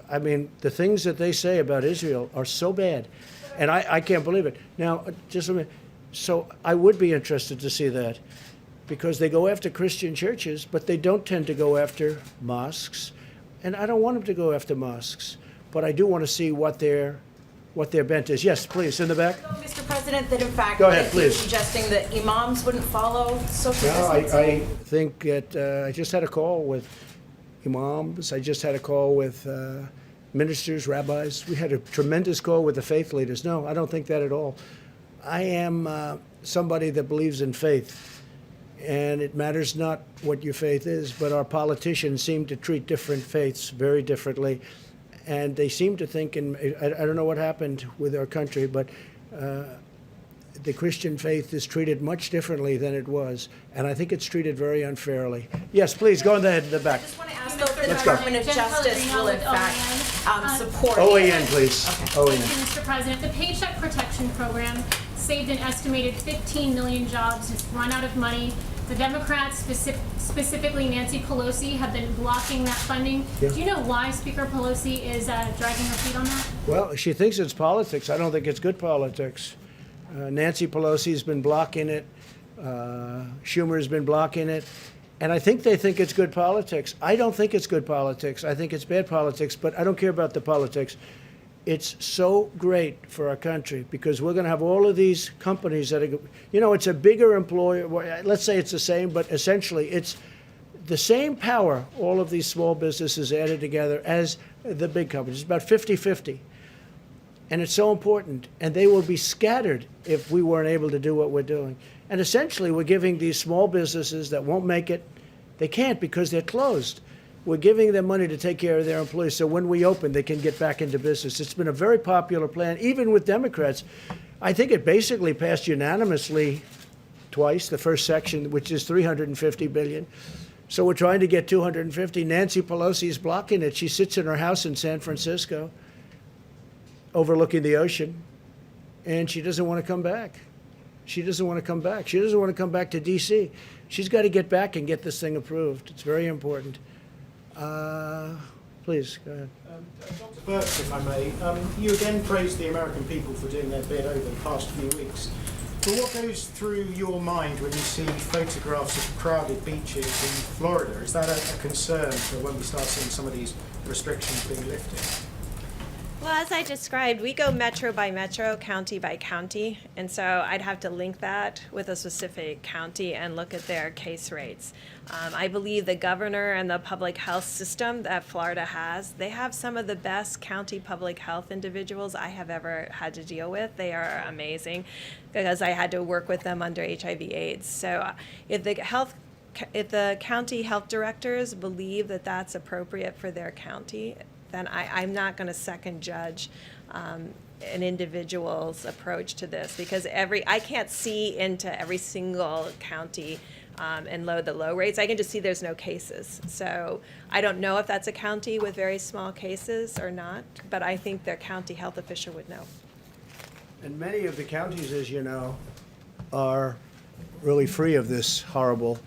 Speaker 2: I mean, the things that they say about Israel are so bad. And I can't believe it. Now, just a minute. So I would be interested to see that, because they go after Christian churches, but they don't tend to go after mosques. And I don't want them to go after mosques, but I do want to see what their bent is. Yes, please, in the back.
Speaker 7: Mr. President, that in fact,
Speaker 2: Go ahead,
Speaker 7: that you're
Speaker 2: please.
Speaker 7: suggesting that imams wouldn't follow social
Speaker 2: No,
Speaker 7: distancing?
Speaker 2: I think that I just had a call with imams. I just had a call with ministers, rabbis. We had a tremendous call with the faith leaders. No, I don't think that at all. I am somebody that believes in faith, and it matters not what your faith is, but our politicians seem to treat different faiths very differently, and they seem to think, I don't know what happened with our country, but the Christian faith is treated much differently than it was, and I think it's treated very unfairly. Yes, please, go ahead in the back.
Speaker 7: I just want to ask, though, if the
Speaker 2: Let's go.
Speaker 7: Department of Justice will in fact support.
Speaker 2: OAN, please.
Speaker 8: Thank
Speaker 2: OAN.
Speaker 8: you, Mr. President. The Paycheck Protection Program saved an estimated 15 million jobs. It's run out of money. The Democrats, specifically Nancy Pelosi, have been blocking that funding.
Speaker 2: Yeah.
Speaker 8: Do you know why Speaker Pelosi is dragging her feet on that?
Speaker 2: Well, she thinks it's politics. I don't think it's good politics. Nancy Pelosi's been blocking it. Schumer's been blocking it. And I think they think it's good politics. I don't think it's good politics. I think it's bad politics, but I don't care about the politics. It's so great for our country because we're going to have all of these companies that are, you know, it's a bigger employer. Let's say it's the same, but essentially it's the same power, all of these small businesses added together as the big companies. It's about 50-50. And it's so important. And they will be scattered if we weren't able to do what we're doing. And essentially, we're giving these small businesses that won't make it, they can't because they're closed. We're giving them money to take care of their employees, so when we open, they can get back into business. It's been a very popular plan, even with Democrats. I think it basically passed unanimously twice, the first section, which is $350 billion. So we're trying to get 250. Nancy Pelosi is blocking it. She sits in her house in San Francisco, overlooking the ocean, and she doesn't want to come back. She doesn't want to come back. She doesn't want to come back to D.C. She's got to get back and get this thing approved. It's very important. Please, go ahead.
Speaker 9: Dr. Birx, if I may, you again praised the American people for doing their bit over the past few weeks. But what goes through your mind when you see photographs of crowded beaches in Florida? Is that a concern for when we start seeing some of these restrictions being lifted?
Speaker 3: Well, as I described, we go metro by metro, county by county, and so I'd have to link that with a specific county and look at their case rates. I believe the governor and the public health system that Florida has, they have some of the best county public health individuals I have ever had to deal with. They are amazing because I had to work with them under HIV/AIDS. So if the county health directors believe that that's appropriate for their county, then I'm not going to second judge an individual's approach to this because I can't see into every single county and load the low rates. I can just see there's no cases. So I don't know if that's a county with very small cases or not, but I think their county health official would know.
Speaker 2: And many of the counties, as you know, are really free of this horrible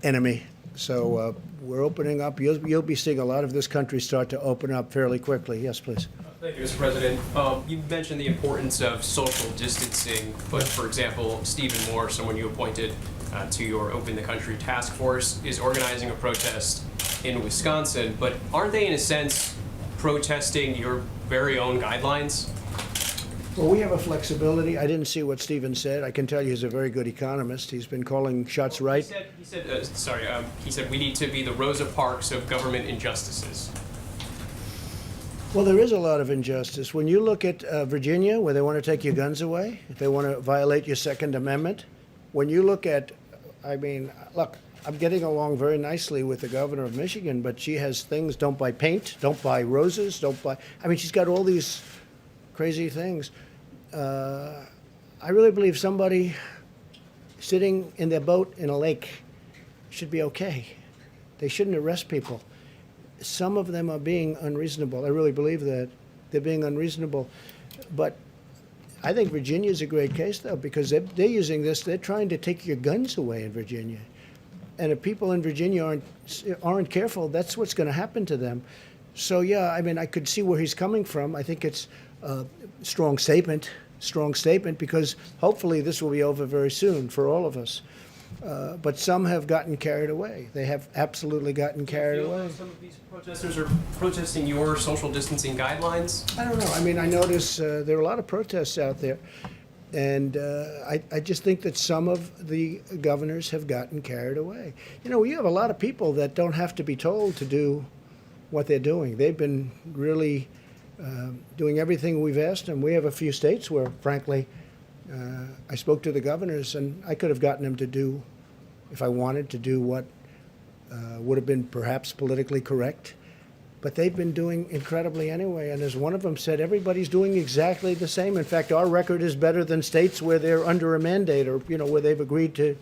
Speaker 2: enemy. So we're opening up. You'll be seeing a lot of this country start to open up fairly quickly. Yes, please.
Speaker 10: Thank you, Mr. President. You mentioned the importance of social distancing, but for example, Stephen Moore, someone you appointed to your Open the Country task force, is organizing a protest in Wisconsin, but aren't they in a sense protesting your very own guidelines?
Speaker 2: Well, we have a flexibility. I didn't see what Stephen said. I can tell you he's a very good economist. He's been calling shots right.
Speaker 10: He said we need to be the Rosa Parks of government injustices.
Speaker 2: Well, there is a lot of injustice. When you look at Virginia, where they want to take your guns away, if they want to violate your Second Amendment, when you look at, look, I'm getting along very nicely with the governor of Michigan, but she has things, don't buy paint, don't buy roses, she's got all these crazy things. I really believe somebody sitting in their boat in a lake should be okay. They shouldn't arrest people. Some of them are being unreasonable. I really believe that. They're being unreasonable. But I think Virginia is a great case, though, because they're using this. They're trying to take your guns away in Virginia. And if people in Virginia aren't careful, that's what's going to happen to them. So, yeah, I could see where he's coming from. I think it's a strong statement, because hopefully this will be over very soon for all of us. But some have gotten carried away. They have absolutely gotten carried away.
Speaker 10: Some of these protesters are protesting your social distancing guidelines?
Speaker 2: I don't know. I notice there are a lot of protests out there. And I just think that some of the governors have gotten carried away. You have a lot of people that don't have to be told to do what they're doing. They've been really doing everything we've asked them. We have a few states where, frankly, I spoke to the governors, and I could have gotten them to do, if I wanted to do what would have been perhaps politically correct. But they've been doing incredibly anyway. And as one of them said, everybody's doing exactly the same. In fact, our record is better than states where they're under a mandate or, where they've agreed to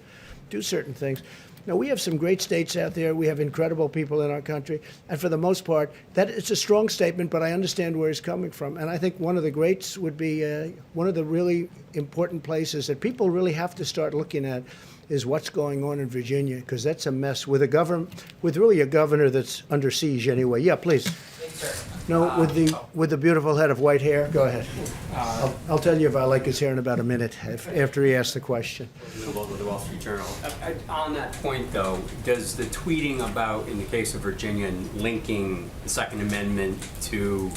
Speaker 2: do certain things. Now, we have some great states out there. We have incredible people in our country. And for the most part, it's a strong statement, but I understand where he's coming from. And I think one of the greats would be one of the really important places that people really have to start looking at is what's going on in Virginia, because that's a mess with really a governor that's under siege anyway. Yeah, please.
Speaker 5: Yes, sir.
Speaker 2: No, with the beautiful head of white hair. Go ahead. I'll tell you if I like his hair in about a minute after he asks the question.
Speaker 11: With the Wall Street Journal. On that point, though, does the tweeting about, in the case of Virginia, linking the Second Amendment to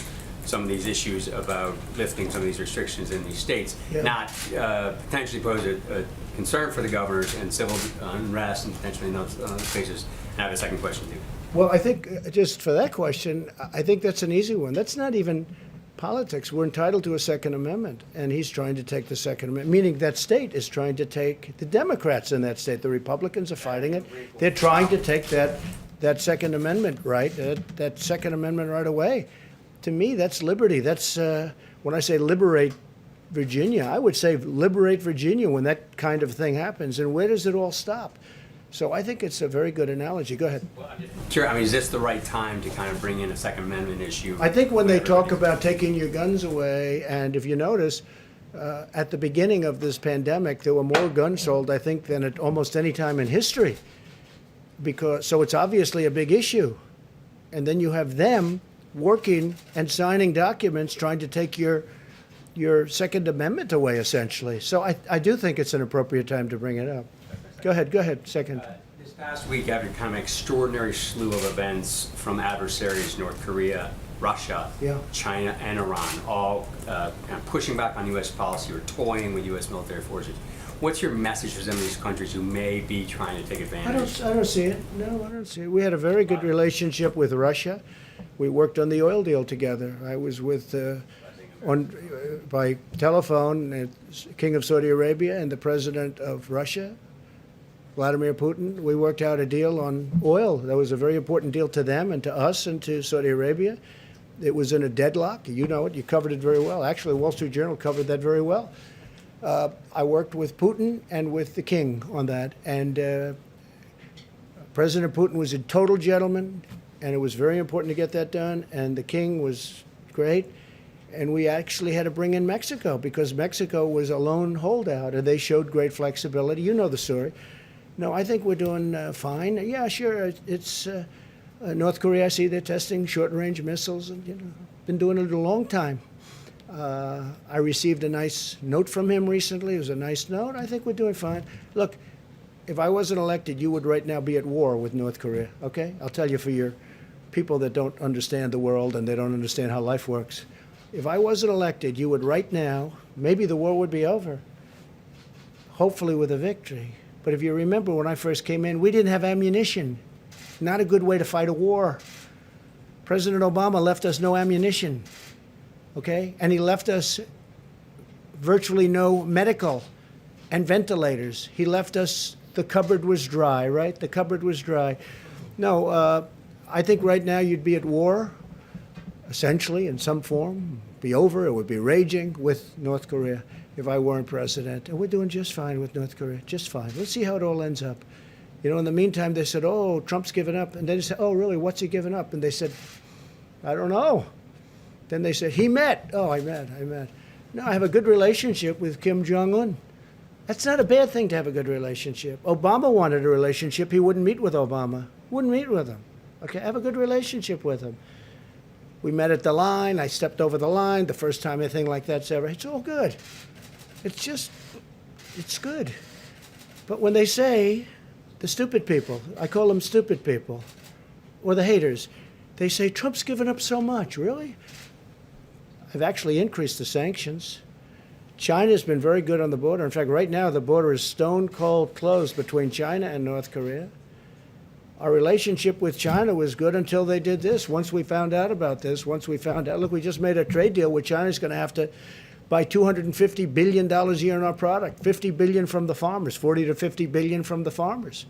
Speaker 11: some of these issues about lifting some of these restrictions in these states, not potentially pose a concern for the governors and civil unrest and potentially in those cases? And I have a second question, too.
Speaker 2: Well, I think just for that question, I think that's an easy one. That's not even politics. We're entitled to a Second Amendment, and he's trying to take the Second Amendment, meaning that state is trying to take the Democrats in that state. The Republicans are fighting it. They're trying to take that Second Amendment right, that Second Amendment right away. To me, that's liberty. That's when I say liberate Virginia, I would say liberate Virginia when that kind of thing happens. And where does it all stop? So I think it's a very good analogy. Go ahead.
Speaker 11: Sure. Is this the right time to kind of bring in a Second Amendment issue?
Speaker 2: I think when they talk about taking your guns away, and if you notice, at the beginning of this pandemic, there were more guns sold, I think, than at almost any time in history. So it's obviously a big issue. And then you have them working and signing documents trying to take your Second Amendment away, essentially. So I do think it's an appropriate time to bring it up. Go ahead, second.
Speaker 11: This past week, after kind of an extraordinary slew of events from adversaries, North Korea, Russia, China, and Iran, all kind of pushing back on U.S. policy or toying with U.S. military forces, what's your message to some of these countries who may be trying to take advantage?
Speaker 2: I don't see it. No, I don't see it. We had a very good relationship with Russia. We worked on the oil deal together. I was with by telephone, King of Saudi Arabia and the President of Russia, Vladimir Putin. We worked out a deal on oil. That was a very important deal to them and to us and to Saudi Arabia. It was in a deadlock. You know it. You covered it very well. Actually, the Wall Street Journal covered that very well. I worked with Putin and with the king on that. And President Putin was a total gentleman, and it was very important to get that done. And the king was great. And we actually had to bring in Mexico because Mexico was a lone holdout, and they showed great flexibility. You know the story. No, I think we're doing fine. Yeah, sure. It's North Korea. I see they're testing short-range missiles, and been doing it a long time. I received a nice note from him recently. It was a nice note. I think we're doing fine. Look, if I wasn't elected, you would right now be at war with North Korea. Okay, I'll tell you for your people that don't understand the world and they don't understand how life works. If I wasn't elected, you would right now. Maybe the war would be over. Hopefully with a victory. But if you remember when I first came in, we didn't have ammunition. Not a good way to fight a war. President Obama left us no ammunition, okay? And he left us virtually no medical and ventilators. He left us, the cupboard was dry, right? The cupboard was dry. No, I think right now you'd be at war, essentially, in some form. Be over, it would be raging with North Korea if I weren't president. And we're doing just fine with North Korea, just fine. Let's see how it all ends up. In the meantime, they said, oh, Trump's given up. And then they said, oh, really, what's he given up? And they said, I don't know. Then they said, he met. Oh, I met. No, I have a good relationship with Kim Jong-un. That's not a bad thing to have a good relationship. Obama wanted a relationship. He wouldn't meet with Obama. Wouldn't meet with him. Okay, I have a good relationship with him. We met at the line. I stepped over the line the first time anything like that's ever. It's all good. It's good. But when they say, the stupid people, I call them stupid people, or the haters, they say, Trump's given up so much. Really? I've actually increased the sanctions. China's been very good on the border. In fact, right now, the border is stone cold closed between China and North Korea. Our relationship with China was good until they did this. Once we found out about this, look, we just made a trade deal with China. It's going to have to buy $250 billion a year in our product, $50 billion from the farmers, $40 to $50 billion from the farmers.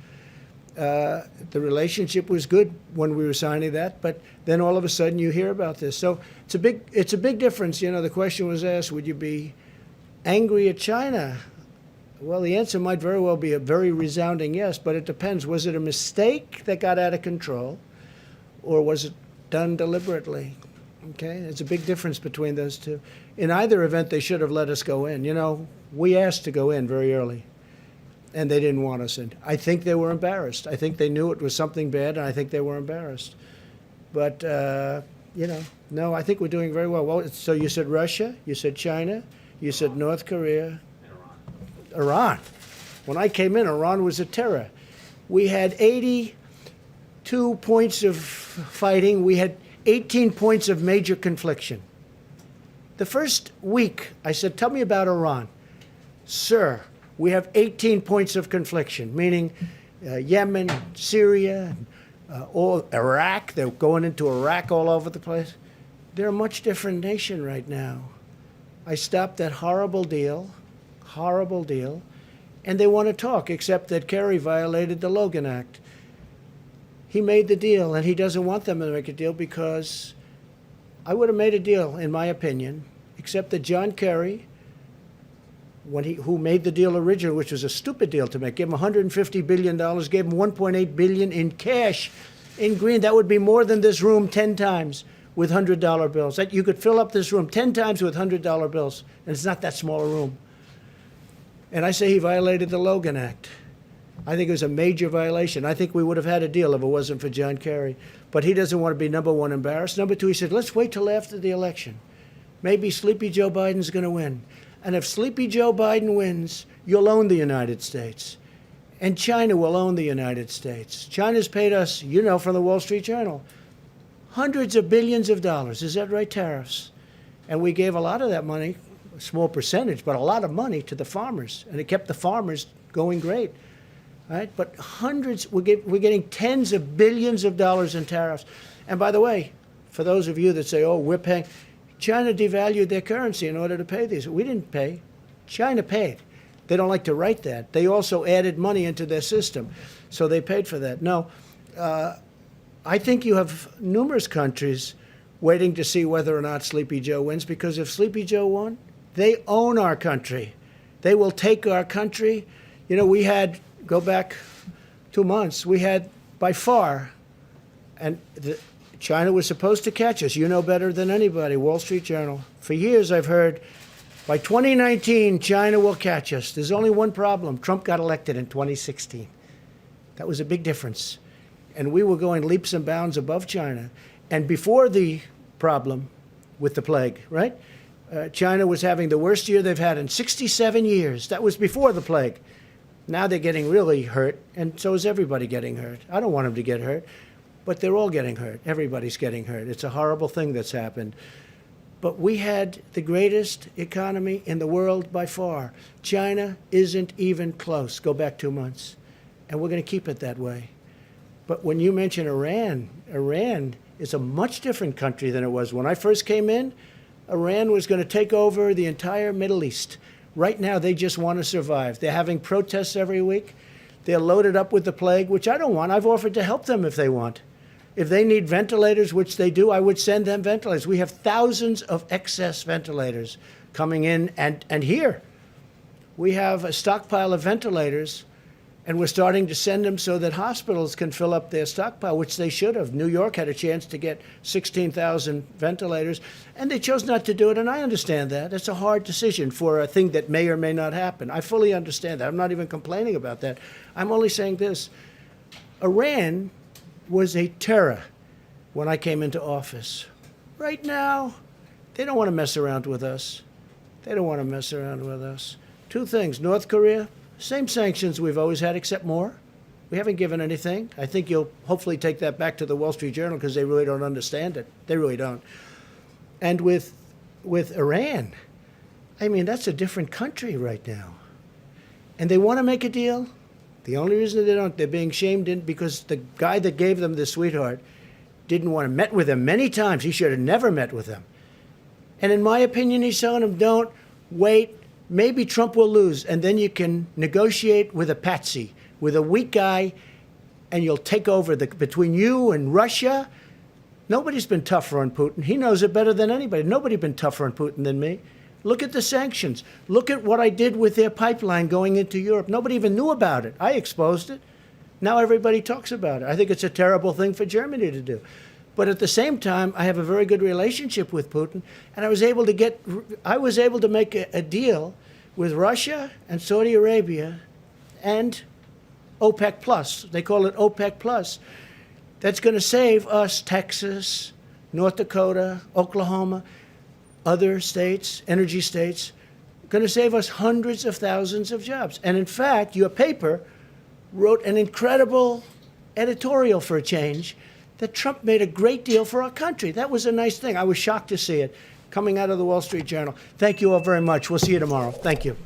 Speaker 2: The relationship was good when we were signing that, but then all of a sudden you hear about this. So it's a big difference. The question was asked, would you be angry at China? Well, the answer might very well be a very resounding yes, but it depends. Was it a mistake that got out of control, or was it done deliberately? Okay, there's a big difference between those two. In either event, they should have let us go in. We asked to go in very early, and they didn't want us in. I think they were embarrassed. I think they knew it was something bad, and I think they were embarrassed. But, no, I think we're doing very well. Well, so you said Russia, you said China, you said North Korea. Iran. When I came in, Iran was a terror. We had 82 points of fighting. We had 18 points of major confliction. The first week, I said, tell me about Iran. Sir, we have 18 points of confliction, meaning Yemen, Syria, all Iraq. They're going into Iraq all over the place. They're a much different nation right now. I stopped that horrible deal, and they want to talk, except that Kerry violated the Logan Act. He made the deal, and he doesn't want them to make a deal because I would have made a deal, in my opinion, except that John Kerry, who made the deal originally, which was a stupid deal to make, gave him $150 billion, gave him $1.8 billion in cash, in green. That would be more than this room 10 times with $100 bills. You could fill up this room 10 times with $100 bills, and it's not that small a room. And I say he violated the Logan Act. I think it was a major violation. I think we would have had a deal if it wasn't for John Kerry. But he doesn't want to be, number one, embarrassed. Number two, he said, let's wait till after the election. Maybe Sleepy Joe Biden's going to win. And if Sleepy Joe Biden wins, you'll own the United States. And China will own the United States. China's paid us, from the Wall Street Journal, hundreds of billions of dollars. Is that right? Tariffs. And we gave a lot of that money, a small percentage, but a lot of money to the farmers. And it kept the farmers going great. Right? But hundreds, we're getting tens of billions of dollars in tariffs. And by the way, for those of you that say, oh, we're paying, China devalued their currency in order to pay these. We didn't pay. China paid. They don't like to write that. They also added money into their system. So they paid for that. No, I think you have numerous countries waiting to see whether or not Sleepy Joe wins, because if Sleepy Joe won, they own our country. They will take our country. We had, go back 2 months, we had by far, and China was supposed to catch us. You know better than anybody, Wall Street Journal. For years I've heard, by 2019, China will catch us. There's only one problem. Trump got elected in 2016. That was a big difference. And we were going leaps and bounds above China. And before the problem with the plague, right? China was having the worst year they've had in 67 years. That was before the plague. Now they're getting really hurt, and so is everybody getting hurt. I don't want them to get hurt, but they're all getting hurt. Everybody's getting hurt. It's a horrible thing that's happened. But we had the greatest economy in the world by far. China isn't even close. Go back 2 months. And we're going to keep it that way. But when you mention Iran, Iran is a much different country than it was. When I first came in, Iran was going to take over the entire Middle East. Right now, they just want to survive. They're having protests every week. They're loaded up with the plague, which I don't want. I've offered to help them if they want. If they need ventilators, which they do, I would send them ventilators. We have thousands of excess ventilators coming in, and here we have a stockpile of ventilators, and we're starting to send them so that hospitals can fill up their stockpile, which they should have. New York had a chance to get 16,000 ventilators, and they chose not to do it, and I understand that. It's a hard decision for a thing that may or may not happen. I fully understand that. I'm not even complaining about that. I'm only saying this. Iran was a terror when I came into office. Right now, they don't want to mess around with us. They don't want to mess around with us. Two things. North Korea, same sanctions we've always had, except more. We haven't given anything. I think you'll hopefully take that back to the Wall Street Journal because they really don't understand it. They really don't. And with Iran, I mean, that's a different country right now. And they want to make a deal. The only reason they don't, they're being shamed in because the guy that gave them the sweetheart didn't want to met with them many times. He should have never met with them. And in my opinion, he's telling them, don't wait. Maybe Trump will lose, and then you can negotiate with a patsy, with a weak guy, and you'll take over between you and Russia. Nobody's been tougher on Putin. He knows it better than anybody. Nobody's been tougher on Putin than me. Look at the sanctions. Look at what I did with their pipeline going into Europe. Nobody even knew about it. I exposed it. Now everybody talks about it. I think it's a terrible thing for Germany to do. But at the same time, I have a very good relationship with Putin, and I was able to make a deal with Russia and Saudi Arabia and OPEC Plus. They call it OPEC Plus. That's going to save us, Texas, North Dakota, Oklahoma, other states, energy states, going to save us hundreds of thousands of jobs. And in fact, your paper wrote an incredible editorial for a change that Trump made a great deal for our country. That was a nice thing. I was shocked to see it coming out of the Wall Street Journal. Thank you all very much. We'll see you tomorrow. Thank you.